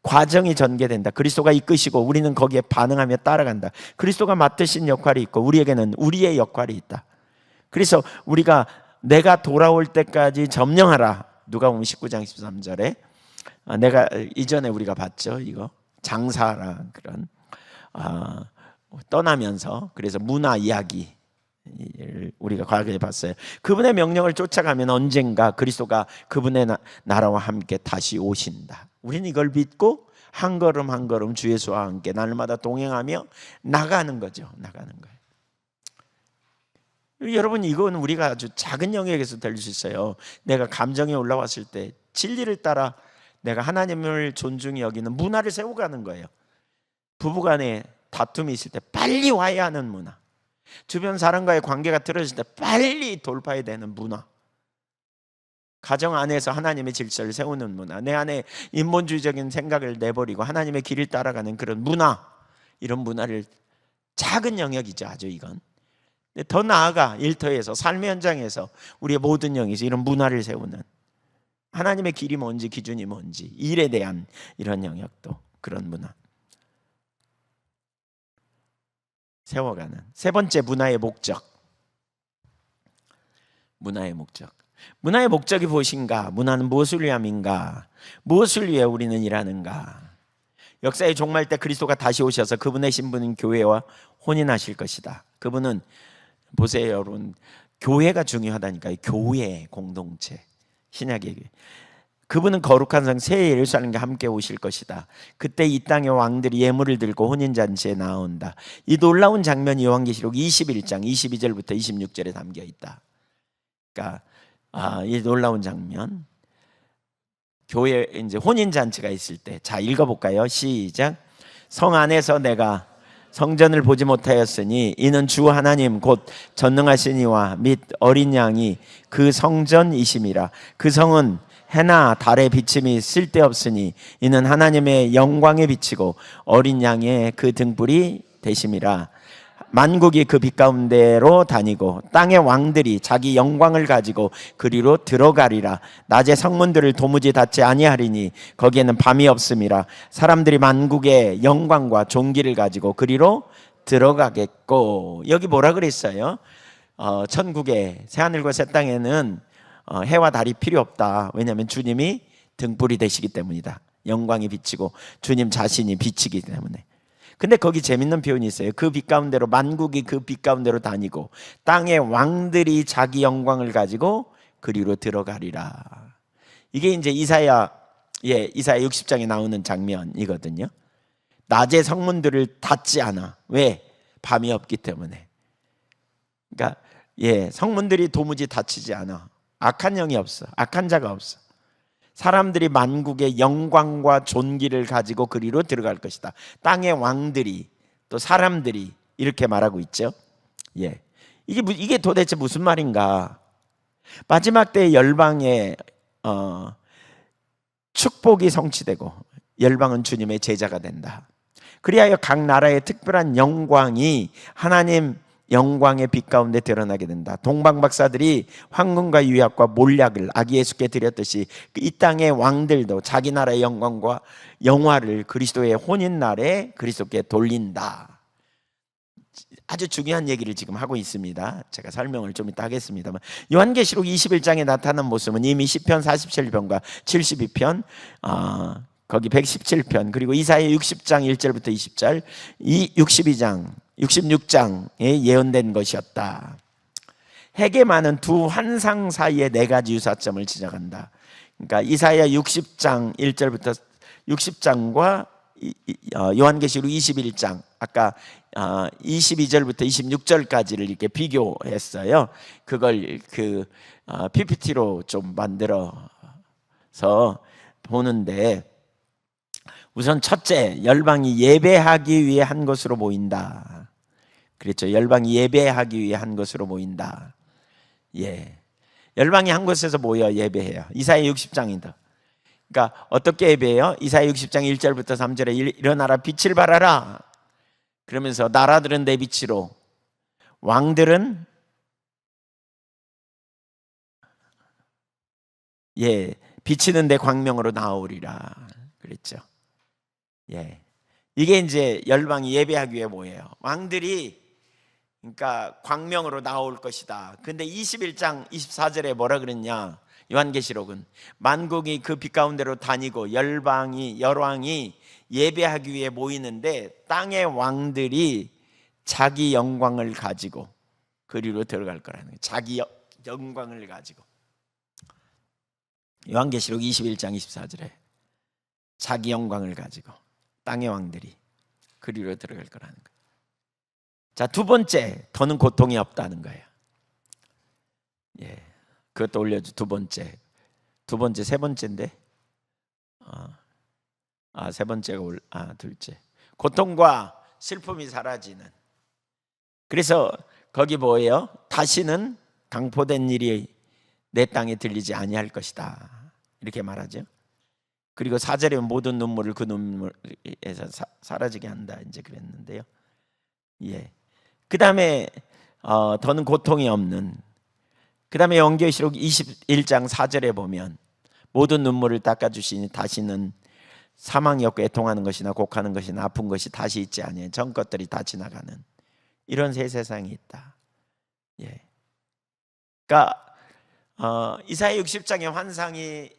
과정이 전개된다. 그리스도가 이끄시고 우리는 거기에 반응하며 따라간다. 그리스도가 맡으신 역할이 있고 우리에게는 우리의 역할이 있다. 그래서 우리가 내가 돌아올 때까지 점령하라. 누가복음 19장 13절에 내가 이전에 우리가 봤죠. 이거 장사라 그런 떠나면서, 그래서 문화 이야기 우리가 과거에 봤어요. 그분의 명령을 쫓아가면 언젠가 그리스도가 그분의 나라와 함께 다시 오신다. 우리는 이걸 믿고 한 걸음 한 걸음 주 예수와 함께 날마다 동행하며 나가는 거죠. 나가는 거예요. 여러분, 이건 우리가 아주 작은 영역에서 될 수 있어요. 내가 감정이 올라왔을 때 진리를 따라 내가 하나님을 존중히 여기는 문화를 세워가는 거예요. 부부간에 다툼이 있을 때 빨리 화해하는 문화, 주변 사람과의 관계가 틀어질 때 빨리 돌파해야 되는 문화, 가정 안에서 하나님의 질서를 세우는 문화, 내 안에 인본주의적인 생각을 내버리고 하나님의 길을 따라가는 그런 문화, 이런 문화를, 작은 영역이죠 아주 이건. 더 나아가 일터에서, 삶의 현장에서 우리의 모든 영역에서 이런 문화를 세우는, 하나님의 길이 뭔지 기준이 뭔지 일에 대한 이런 영역도, 그런 문화 세워가는 세 번째 문화의 목적. 문화의 목적. 문화의 목적이 무엇인가? 문화는 무엇을 위함인가? 무엇을 위해 우리는 일하는가? 역사의 종말 때 그리스도가 다시 오셔서 그분의 신부는 교회와 혼인하실 것이다. 그분은 보세요, 여러분. 교회가 중요하다니까요. 교회 공동체. 신약의 교회. 그분은 거룩한 성 새 예루살렘과 함께 오실 것이다. 그때 이 땅의 왕들이 예물을 들고 혼인잔치에 나온다. 이 놀라운 장면이 요한계시록 21장 22절부터 26절에 담겨 있다. 그러니까 이 놀라운 장면, 교회 이제 혼인잔치가 있을 때, 자 읽어볼까요? 시작. 성 안에서 내가 성전을 보지 못하였으니 이는 주 하나님 곧 전능하신 이와 및 어린 양이 그 성전이심이라. 그 성은 해나 달의 비침이 쓸데없으니 이는 하나님의 영광에 비치고 어린 양의 그 등불이 되심이라. 만국이 그 빛 가운데로 다니고 땅의 왕들이 자기 영광을 가지고 그리로 들어가리라. 낮의 성문들을 도무지 닫지 아니하리니 거기에는 밤이 없음이라. 사람들이 만국의 영광과 존귀를 가지고 그리로 들어가겠고. 여기 뭐라 그랬어요? 천국의 새하늘과 새 땅에는 해와 달이 필요 없다. 왜냐하면 주님이 등불이 되시기 때문이다. 영광이 비치고 주님 자신이 비치기 때문에. 근데 거기 재밌는 표현이 있어요. 그 빛 가운데로, 만국이 그 빛 가운데로 다니고 땅의 왕들이 자기 영광을 가지고 그리로 들어가리라. 이게 이제 이사야 60장에 나오는 장면이거든요. 낮에 성문들을 닫지 않아. 왜? 밤이 없기 때문에. 그러니까 성문들이 도무지 닫히지 않아. 악한 영이 없어. 악한 자가 없어. 사람들이 만국의 영광과 존귀를 가지고 그리로 들어갈 것이다. 땅의 왕들이, 또 사람들이, 이렇게 말하고 있죠. 이게 도대체 무슨 말인가? 마지막 때 열방의 축복이 성취되고 열방은 주님의 제자가 된다. 그리하여 각 나라의 특별한 영광이 하나님 영광의 빛 가운데 드러나게 된다. 동방 박사들이 황금과 유약과 몰약을 아기 예수께 드렸듯이 이 땅의 왕들도 자기 나라의 영광과 영화를 그리스도의 혼인날에 그리스도께 돌린다. 아주 중요한 얘기를 지금 하고 있습니다. 제가 설명을 좀 이따 하겠습니다만, 요한계시록 21장에 나타난 모습은 이미 시편 47편과 72편, 거기 117편, 그리고 이사야 60장 1절부터 20절, 62장 66장에 예언된 것이었다. 핵에 많은 두 환상 사이에 네 가지 유사점을 지적한다. 그러니까 이사야 60장 1절부터 60장과 요한계시록 21장, 아까 22절부터 26절까지를 이렇게 비교했어요. 그걸 PPT로 좀 만들어서 보는데, 우선 첫째, 열방이 예배하기 위해 한 것으로 보인다. 그렇죠. 열방이 예배하기 위해 한 것으로 보인다. 열방이 한 곳에서 모여 예배해요. 이사야 60장이다. 그러니까 어떻게 예배해요? 이사야 60장 1절부터 3절에 일어나라 빛을 발하라. 그러면서 나라들은 내 빛으로, 왕들은 비치는 내 광명으로 나오리라 그랬죠. 이게 이제 열방이 예배하기 위해 뭐예요? 왕들이 그러니까 광명으로 나올 것이다. 근데 21장 24절에 뭐라 그랬냐? 요한계시록은 만국이 그 빛 가운데로 다니고 열왕이 예배하기 위해 모이는데 땅의 왕들이 자기 영광을 가지고 그리로 들어갈 거라는 거예요. 자기 영광을 가지고. 요한계시록 21장 24절에 자기 영광을 가지고 땅의 왕들이 그리로 들어갈 거라는 거예요. 자, 두 번째, 더는 고통이 없다는 거예요. 그것도 올려줘. 두 번째, 세 번째인데, 세 번째가 둘째. 고통과 슬픔이 사라지는. 그래서 거기 뭐예요? 다시는 강포된 일이 내 땅에 들리지 아니할 것이다. 이렇게 말하죠. 그리고 4절에 모든 눈물을 그 눈물에서 사라지게 한다. 이제 그랬는데요. 그 다음에 더는 고통이 없는. 그 다음에 요한계시록 21장 4절에 보면 모든 눈물을 닦아주시니 다시는 사망이 없고 애통하는 것이나 곡하는 것이나 아픈 것이 다시 있지 아니하여 전 것들이 다 지나가는 이런 새 세상이 있다. 그러니까 이사야 60장의 환상이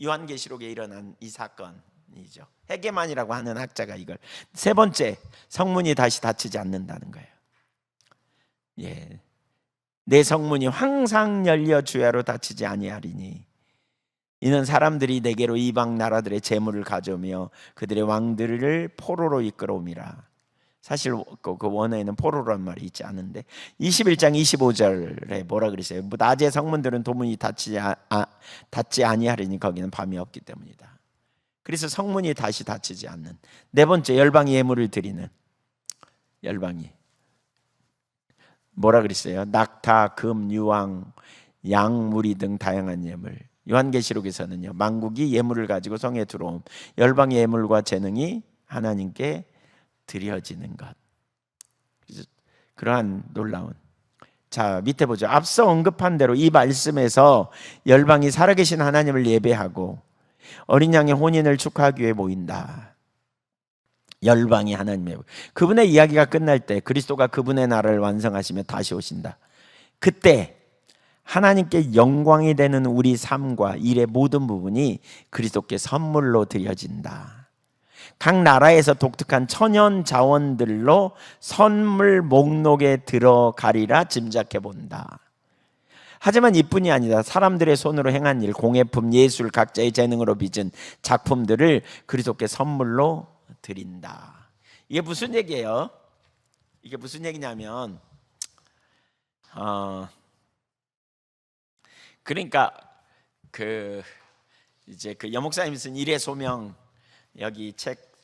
요한계시록에 일어난 이 사건이죠. 헤게만이라고 하는 학자가 이걸 세 번째, 성문이 다시 닫히지 않는다는 거예요. 예, 내 성문이 항상 열려 주야로 닫히지 아니하리니 이는 사람들이 내게로 이방 나라들의 재물을 가져오며 그들의 왕들을 포로로 이끌어옴이라. 사실 그 원어에는 포로란 말이 있지 않은데 21장 25절에 뭐라 그랬어요? 낮의 성문들은 도문이 닫지 아니하리니 거기는 밤이 없기 때문이다. 그래서 성문이 다시 닫히지 않는. 네 번째, 열방이 예물을 드리는. 열방이 뭐라 그랬어요? 낙타, 금, 유황, 양, 무리 등 다양한 예물. 요한계시록에서는요, 만국이 예물을 가지고 성에 들어옴. 열방의 예물과 재능이 하나님께 드려지는 것. 그러한 놀라운. 자, 밑에 보죠. 앞서 언급한 대로 이 말씀에서 열방이 살아계신 하나님을 예배하고 어린 양의 혼인을 축하하기 위해 모인다. 열방이 하나님의, 그분의 이야기가 끝날 때 그리스도가 그분의 나라를 완성하시며 다시 오신다. 그때 하나님께 영광이 되는 우리 삶과 일의 모든 부분이 그리스도께 선물로 드려진다. 각 나라에서 독특한 천연 자원들로 선물 목록에 들어가리라 짐작해 본다. 하지만 이뿐이 아니다. 사람들의 손으로 행한 일, 공예품, 예술, 각자의 재능으로 빚은 작품들을 그리스도께 선물로 드린다. 이게 무슨 얘기예요? 이게 무슨 얘기냐면 그러니까 이제 여목사님이 쓴 일의 소명, 여기 책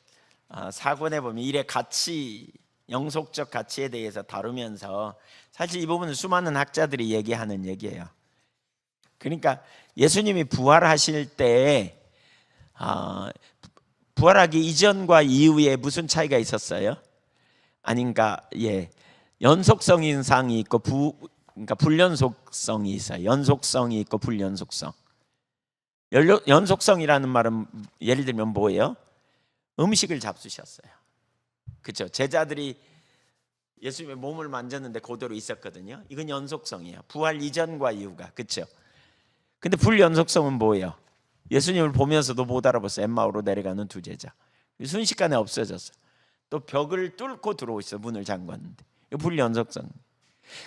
4권에 보면 일의 가치, 영속적 가치에 대해서 다루면서 사실 이 부분은 수많은 학자들이 얘기하는 얘기예요. 그러니까 예수님이 부활하실 때 부활하기 이전과 이후에 무슨 차이가 있었어요? 아닌가? 예, 연속성인상이 있고 그러니까 불연속성이 있어요. 연속성이 있고 불연속성. 연속성이라는 말은 예를 들면 뭐예요? 음식을 잡수셨어요. 그렇죠? 제자들이 예수님의 몸을 만졌는데 그대로 있었거든요. 이건 연속성이에요. 부활 이전과 이후가. 그렇죠? 근데 불연속성은 뭐예요? 예수님을 보면서도 못 알아봤어요. 엠마오로 내려가는 두 제자. 순식간에 없어졌어. 또 벽을 뚫고 들어오셨어. 문을 잠궜는데. 이거 불연속성.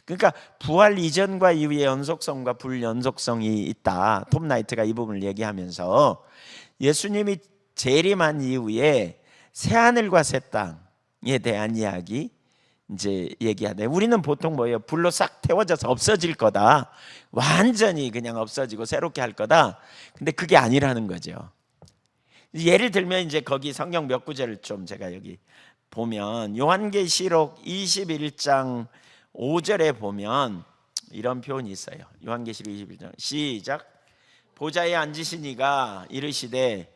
그러니까 부활 이전과 이후의 연속성과 불연속성이 있다. 톰 나이트가 이 부분을 얘기하면서 예수님이 재림한 이후에 새 하늘과 새 땅에 대한 이야기 이제 얘기하네. 우리는 보통 뭐예요? 불로 싹 태워져서 없어질 거다. 완전히 그냥 없어지고 새롭게 할 거다. 근데 그게 아니라는 거죠. 예를 들면 이제 거기 성경 몇 구절을 좀 제가 여기 보면 요한계시록 21장 5절에 보면 이런 표현이 있어요. 요한계시록 21장 시작. 보좌에 앉으신 이가 이르시되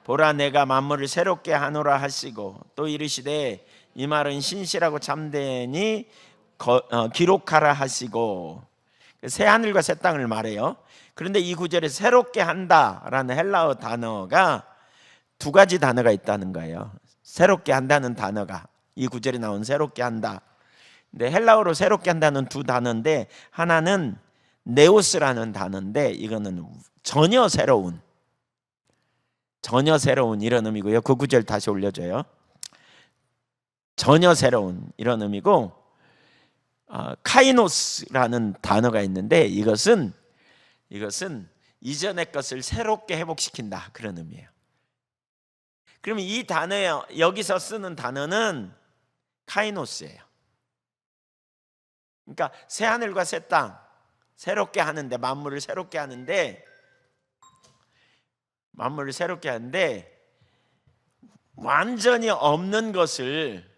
보라 내가 만물을 새롭게 하노라 하시고 또 이르시되 이 말은 신실하고 참되니 기록하라 하시고 새 하늘과 새 땅을 말해요. 그런데 이 구절에 새롭게 한다라는 헬라어 단어가 두 가지 단어가 있다는 거예요. 새롭게 한다는 단어가 이 구절에 나온 새롭게 한다. 근데 헬라어로 새롭게 한다는 두 단어인데 하나는 네오스라는 단어인데 이거는 전혀 새로운 이런 의미고요. 그 구절 다시 올려줘요. 전혀 새로운 이런 의미고 카이노스라는 단어가 있는데 이것은 이전의 것을 새롭게 회복시킨다 그런 의미예요. 그러면 이 단어에 여기서 쓰는 단어는 카이노스예요. 그러니까 새 하늘과 새 땅 새롭게 하는데 만물을 새롭게 하는데 완전히 없는 것을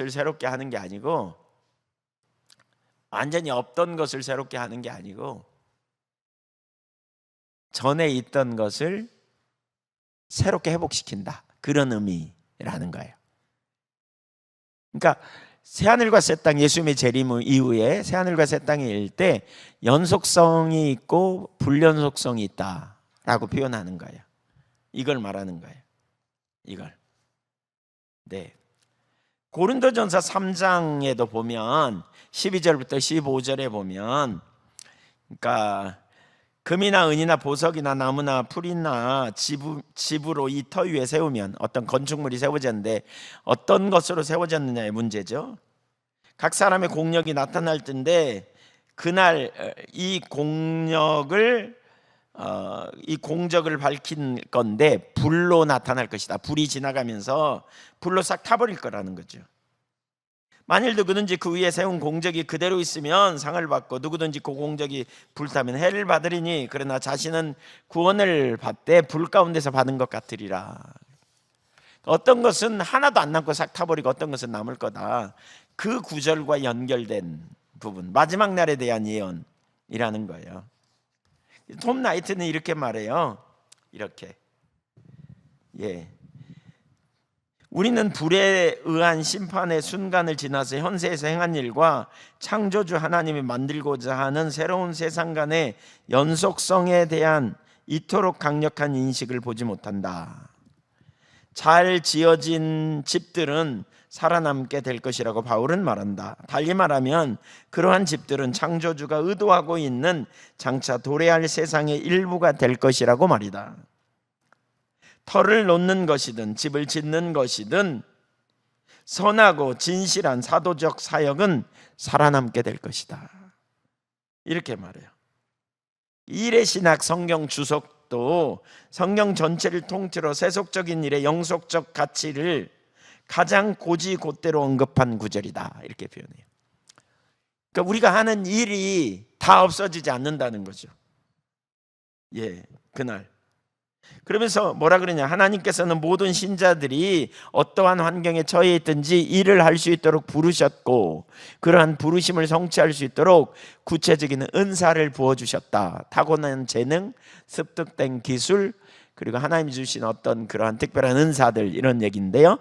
새롭게 하는 게 아니고 완전히 없던 것을 새롭게 하는 게 아니고 전에 있던 것을 새롭게 회복시킨다 그런 의미라는 거예요. 그러니까 새하늘과 새 땅, 예수님의 재림 이후에 새하늘과 새 땅이 일 때 연속성이 있고 불연속성이 있다라고 표현하는 거예요. 이걸 말하는 거예요. 이걸. 네. 고린도전서 3장에도 보면 12절부터 15절에 보면 그러니까 금이나 은이나 보석이나 나무나 풀이나 집으로 이 터 위에 세우면 어떤 건축물이 세워졌는데 어떤 것으로 세워졌느냐의 문제죠. 각 사람의 공력이 나타날 텐데 그날 이 공적을 밝힌 건데 불로 나타날 것이다. 불이 지나가면서 불로 싹 타버릴 거라는 거죠. 만일 누구든지 그 위에 세운 공적이 그대로 있으면 상을 받고 누구든지 그 공적이 불타면 해를 받으리니 그러나 자신은 구원을 받되 불 가운데서 받은 것 같으리라. 어떤 것은 하나도 안 남고 싹 타버리고 어떤 것은 남을 거다. 그 구절과 연결된 부분, 마지막 날에 대한 예언이라는 거예요. 톰 나이트는 이렇게 말해요. 이렇게, 우리는 불에 의한 심판의 순간을 지나서 현세에서 행한 일과 창조주 하나님이 만들고자 하는 새로운 세상 간의 연속성에 대한 이토록 강력한 인식을 보지 못한다. 잘 지어진 집들은 살아남게 될 것이라고 바울은 말한다. 달리 말하면 그러한 집들은 창조주가 의도하고 있는 장차 도래할 세상의 일부가 될 것이라고 말이다. 터를 놓는 것이든 집을 짓는 것이든 선하고 진실한 사도적 사역은 살아남게 될 것이다. 이렇게 말해요. 일의 신학 성경 주석도 성경 전체를 통틀어 세속적인 일의 영속적 가치를 가장 고지곧대로 언급한 구절이다. 이렇게 표현해요. 그러니까 우리가 하는 일이 다 없어지지 않는다는 거죠. 그날. 그러면서 뭐라 그러냐, 하나님께서는 모든 신자들이 어떠한 환경에 처해 있든지 일을 할 수 있도록 부르셨고 그러한 부르심을 성취할 수 있도록 구체적인 은사를 부어주셨다. 타고난 재능, 습득된 기술, 그리고 하나님이 주신 어떤 그러한 특별한 은사들, 이런 얘기인데요.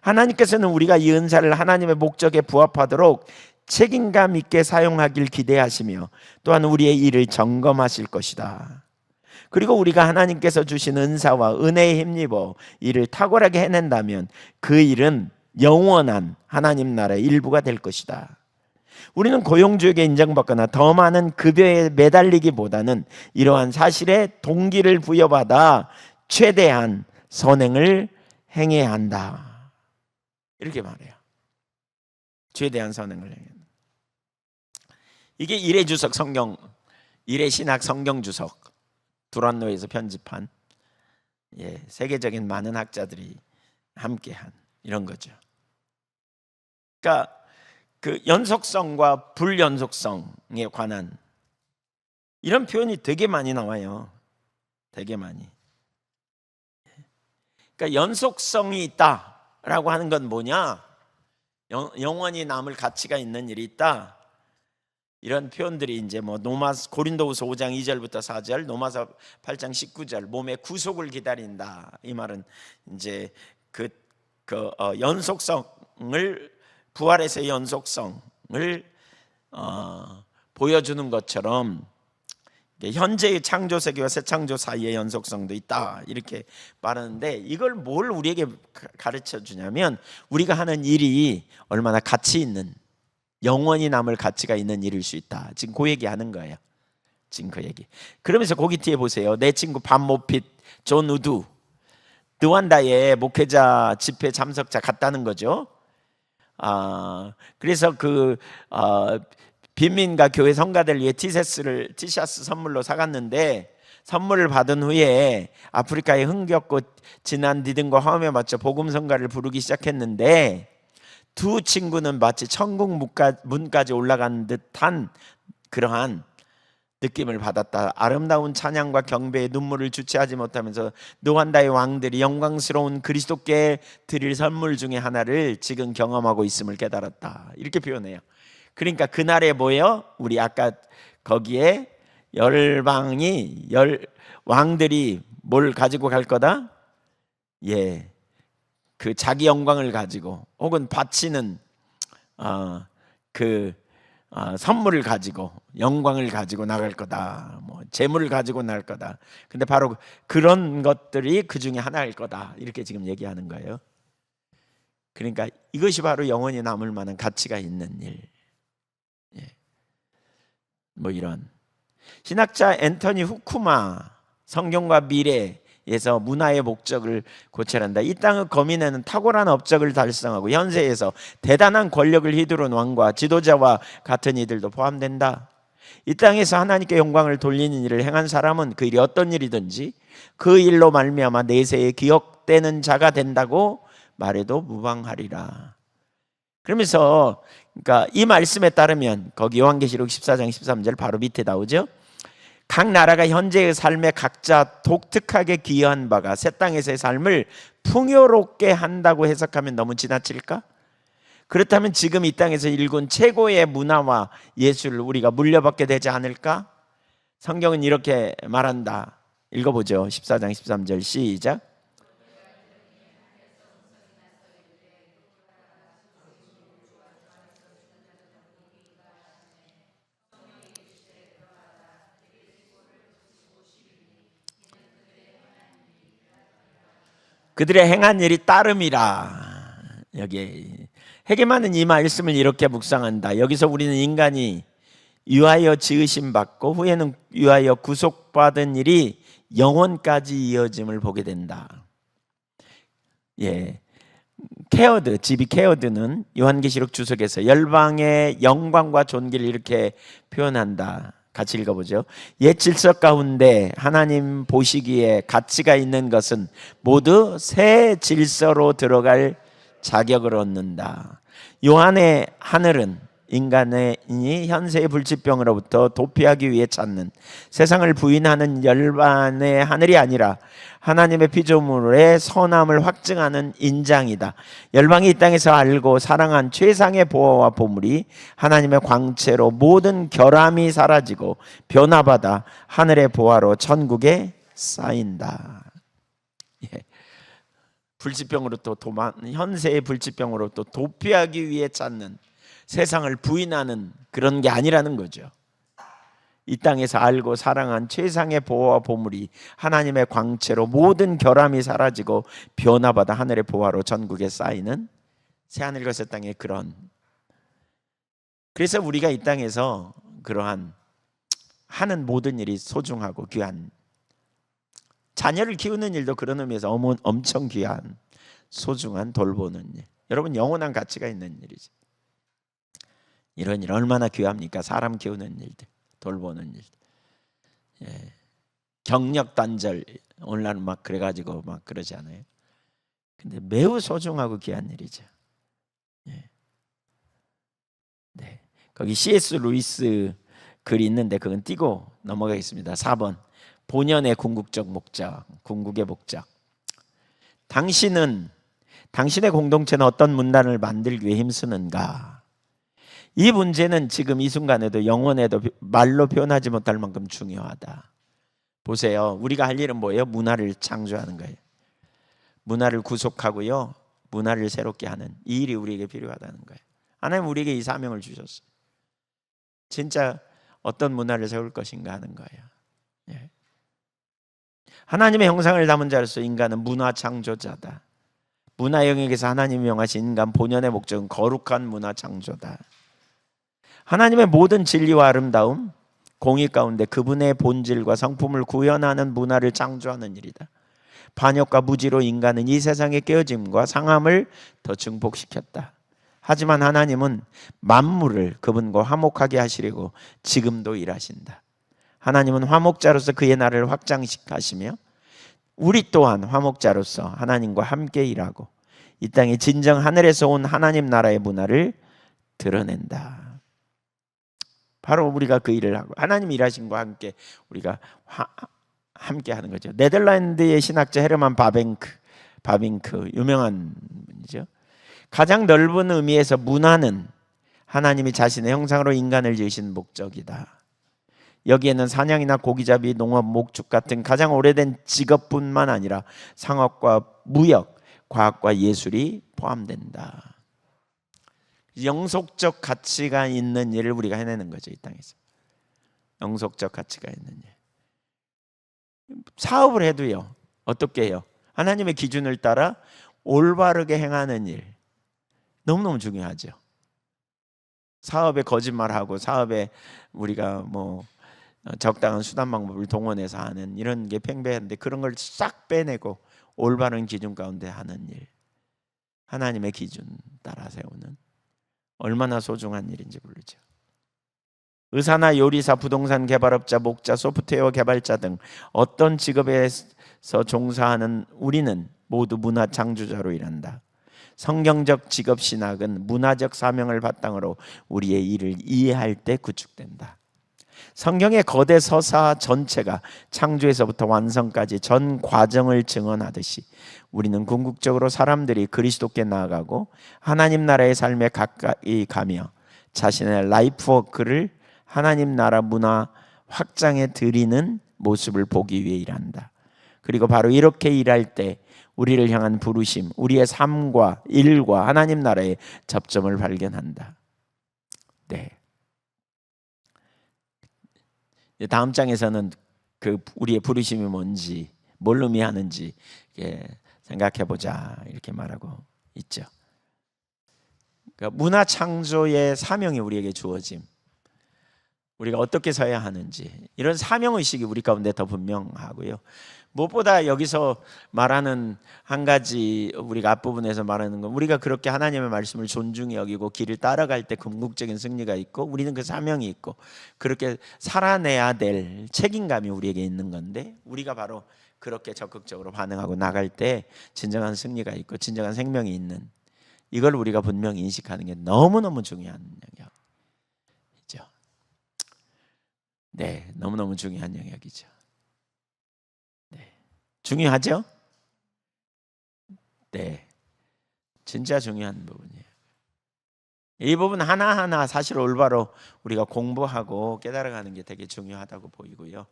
하나님께서는 우리가 이 은사를 하나님의 목적에 부합하도록 책임감 있게 사용하길 기대하시며 또한 우리의 일을 점검하실 것이다. 그리고 우리가 하나님께서 주신 은사와 은혜에 힘입어 일을 탁월하게 해낸다면 그 일은 영원한 하나님 나라의 일부가 될 것이다. 우리는 고용주에게 인정받거나 더 많은 급여에 매달리기보다는 이러한 사실에 동기를 부여받아 최대한 선행을 행해야 한다. 이렇게 말해요. 최대한 선행을 행해야 한다. 이게 일의 주석 성경, 일의 신학 성경 주석 두란노에서 편집한 세계적인 많은 학자들이 함께한 이런 거죠. 그러니까 그 연속성과 불연속성에 관한 이런 표현이 되게 많이 나와요. 되게 많이. 그러니까 연속성이 있다라고 하는 건 뭐냐? 영원히 남을 가치가 있는 일이 있다. 이런 표현들이 이제 고린도후서 5장 2절부터 4절, 로마서 8장 19절, 몸의 구속을 기다린다. 이 말은 이제 연속성을, 부활에서의 연속성을 보여주는 것처럼 현재의 창조 세계와 새 창조 사이의 연속성도 있다. 이렇게 말하는데 이걸 뭘 우리에게 가르쳐 주냐면 우리가 하는 일이 얼마나 가치 있는, 영원히 남을 가치가 있는 일일 수 있다. 지금 그 얘기 하는 거예요. 지금 그 얘기. 그러면서 거기 뒤에 보세요. 내 친구 밤모핏 존 우두, 드완다의 목회자 집회 참석자 같다는 거죠. 그래서 빈민가 교회 성가들 위해 티셔츠 선물로 사갔는데 선물을 받은 후에 아프리카에 흥겹고 진한 리듬과 화음에 맞춰 복음 성가를 부르기 시작했는데 두 친구는 마치 천국 문까지 올라간 듯한 그러한 느낌을 받았다. 아름다운 찬양과 경배에 눈물을 주체하지 못하면서 노한다의 왕들이 영광스러운 그리스도께 드릴 선물 중에 하나를 지금 경험하고 있음을 깨달았다. 이렇게 표현해요. 그러니까 그날에 뭐예요? 우리 아까 거기에 왕들이 뭘 가지고 갈 거다? 그 자기 영광을 가지고 혹은 바치는 선물을 가지고 영광을 가지고 나갈 거다. 재물을 가지고 나갈 거다. 근데 바로 그런 것들이 그 중에 하나일 거다. 이렇게 지금 얘기하는 거예요. 그러니까 이것이 바로 영원히 남을 만한 가치가 있는 일. 이런. 신학자 앤토니 후쿠마 성경과 미래에서 문화의 목적을 고찰한다. 이 땅의 거민에는 탁월한 업적을 달성하고 현세에서 대단한 권력을 휘두른 왕과 지도자와 같은 이들도 포함된다. 이 땅에서 하나님께 영광을 돌리는 일을 행한 사람은 그 일이 어떤 일이든지 그 일로 말미암아 내세에 기억되는 자가 된다고 말해도 무방하리라. 그러면서 그러니까 이 말씀에 따르면 거기 요한계시록 14장 13절 바로 밑에 나오죠. 각 나라가 현재의 삶에 각자 독특하게 기여한 바가 새 땅에서의 삶을 풍요롭게 한다고 해석하면 너무 지나칠까? 그렇다면 지금 이 땅에서 일군 최고의 문화와 예술을 우리가 물려받게 되지 않을까? 성경은 이렇게 말한다. 읽어보죠. 14장 13절 시작. 그들의 행한 일이 따름이라. 여기 헤게만은 이 말씀을 이렇게 묵상한다. 여기서 우리는 인간이 유하여 지으심 받고 후에는 유하여 구속받은 일이 영원까지 이어짐을 보게 된다. 예, 케어드, 집이 케어드는 요한계시록 주석에서 열방의 영광과 존귀를 이렇게 표현한다. 같이 읽어보죠. 옛 질서 가운데 하나님 보시기에 가치가 있는 것은 모두 새 질서로 들어갈 자격을 얻는다. 요한의 하늘은 인간이 현세의 불치병으로부터 도피하기 위해 찾는 세상을 부인하는 열반의 하늘이 아니라 하나님의 피조물의 선함을 확증하는 인장이다. 열방이 이 땅에서 알고 사랑한 최상의 보화와 보물이 하나님의 광채로 모든 결함이 사라지고 변화받아 하늘의 보화로 천국에 쌓인다. 예. 불치병으로부터 현세의 불치병으로부터 도피하기 위해 찾는 세상을 부인하는 그런 게 아니라는 거죠. 이 땅에서 알고 사랑한 최상의 보화와 보물이 하나님의 광채로 모든 결함이 사라지고 변화받아 하늘의 보화로 전국에 쌓이는 새하늘과 새 땅의 그런. 그래서 우리가 이 땅에서 그러한 하는 모든 일이 소중하고 귀한, 자녀를 키우는 일도 그런 의미에서 엄청 귀한 소중한 돌보는 일. 여러분, 영원한 가치가 있는 일이죠. 이런 일 얼마나 귀합니까? 사람 키우는 일들, 돌보는 일. 예. 경력 단절 오늘날은 막 그래가지고 막 그러지 않아요? 근데 매우 소중하고 귀한 일이죠. 예. 네. 거기 C.S. 루이스 글이 있는데 그건 띄고 넘어가겠습니다. 4번. 본연의 궁극적 목적, 궁극의 목적. 당신은 당신의 공동체는 어떤 문단을 만들기 위해 힘쓰는가? 이 문제는 지금 이 순간에도 영원에도 말로 표현하지 못할 만큼 중요하다. 보세요. 우리가 할 일은 뭐예요? 문화를 창조하는 거예요. 문화를 구속하고요, 문화를 새롭게 하는 이 일이 우리에게 필요하다는 거예요. 하나님 우리에게 이 사명을 주셨어요. 진짜 어떤 문화를 세울 것인가 하는 거예요. 예. 하나님의 형상을 담은 자로서 인간은 문화 창조자다. 문화 영역에서 하나님이 명하신 인간 본연의 목적은 거룩한 문화 창조다. 하나님의 모든 진리와 아름다움, 공의 가운데 그분의 본질과 성품을 구현하는 문화를 창조하는 일이다. 반역과 무지로 인간은 이 세상의 깨어짐과 상함을 더 증폭시켰다. 하지만 하나님은 만물을 그분과 화목하게 하시려고 지금도 일하신다. 하나님은 화목자로서 그의 나라를 확장하시며 우리 또한 화목자로서 하나님과 함께 일하고 이 땅에 진정 하늘에서 온 하나님 나라의 문화를 드러낸다. 바로 우리가 그 일을 하고 하나님 일하신 것과 함께 우리가 함께 하는 거죠. 네덜란드의 신학자 헤르만 바빙크 유명한 분이죠. 가장 넓은 의미에서 문화는 하나님이 자신의 형상으로 인간을 지으신 목적이다. 여기에는 사냥이나 고기잡이, 농업, 목축 같은 가장 오래된 직업뿐만 아니라 상업과 무역, 과학과 예술이 포함된다. 영속적 가치가 있는 일을 우리가 해내는 거죠. 이 땅에서 영속적 가치가 있는 일. 사업을 해도요, 어떻게 해요? 하나님의 기준을 따라 올바르게 행하는 일 너무너무 중요하죠. 사업에 거짓말하고 사업에 우리가 뭐 적당한 수단 방법을 동원해서 하는 이런 게 팽배한데 그런 걸 싹 빼내고 올바른 기준 가운데 하는 일, 하나님의 기준 따라 세우는 얼마나 소중한 일인지 모르죠. 의사나 요리사, 부동산 개발업자, 목자, 소프트웨어 개발자 등 어떤 직업에서 종사하는 우리는 모두 문화 창조자로 일한다. 성경적 직업 신학은 문화적 사명을 바탕으로 우리의 일을 이해할 때 구축된다. 성경의 거대 서사 전체가 창조에서부터 완성까지 전 과정을 증언하듯이 우리는 궁극적으로 사람들이 그리스도께 나아가고 하나님 나라의 삶에 가까이 가며 자신의 라이프워크를 하나님 나라 문화 확장에 드리는 모습을 보기 위해 일한다. 그리고 바로 이렇게 일할 때 우리를 향한 부르심, 우리의 삶과 일과 하나님 나라의 접점을 발견한다. 네. 다음 장에서는 그 우리의 부르심이 뭔지, 뭘 의미하는지 생각해 보자 이렇게 말하고 있죠. 그러니까 문화 창조의 사명이 우리에게 주어짐, 우리가 어떻게 서야 하는지 이런 사명 의식이 우리 가운데 더 분명하고요. 무엇보다 여기서 말하는 한 가지 우리가 앞부분에서 말하는 건 우리가 그렇게 하나님의 말씀을 존중히 여기고 길을 따라갈 때 궁극적인 승리가 있고 우리는 그 사명이 있고 그렇게 살아내야 될 책임감이 우리에게 있는 건데 우리가 바로 그렇게 적극적으로 반응하고 나갈 때 진정한 승리가 있고 진정한 생명이 있는 이걸 우리가 분명히 인식하는 게 너무너무 중요한 영역이죠. 네, 너무너무 중요한 영역이죠. 중요하죠? 네, 진짜 중요한 부분이에요. 이 부분 하나하나 사실 올바로 우리가 공부하고 깨달아가는 게 되게 중요하다고 보이고요.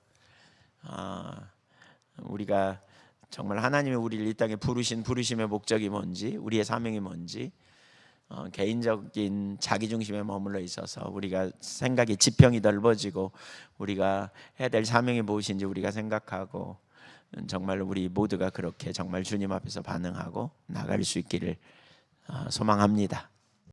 우리가 정말 하나님이 우리를 이 땅에 부르신 부르심의 목적이 뭔지, 우리의 사명이 뭔지, 개인적인 자기중심에 머물러 있어서 우리가 생각의 지평이 넓어지고 우리가 해야 될 사명이 무엇인지 우리가 생각하고 정말 우리 모두가 그렇게 정말 주님 앞에서 반응하고 나갈 수 있기를 소망합니다.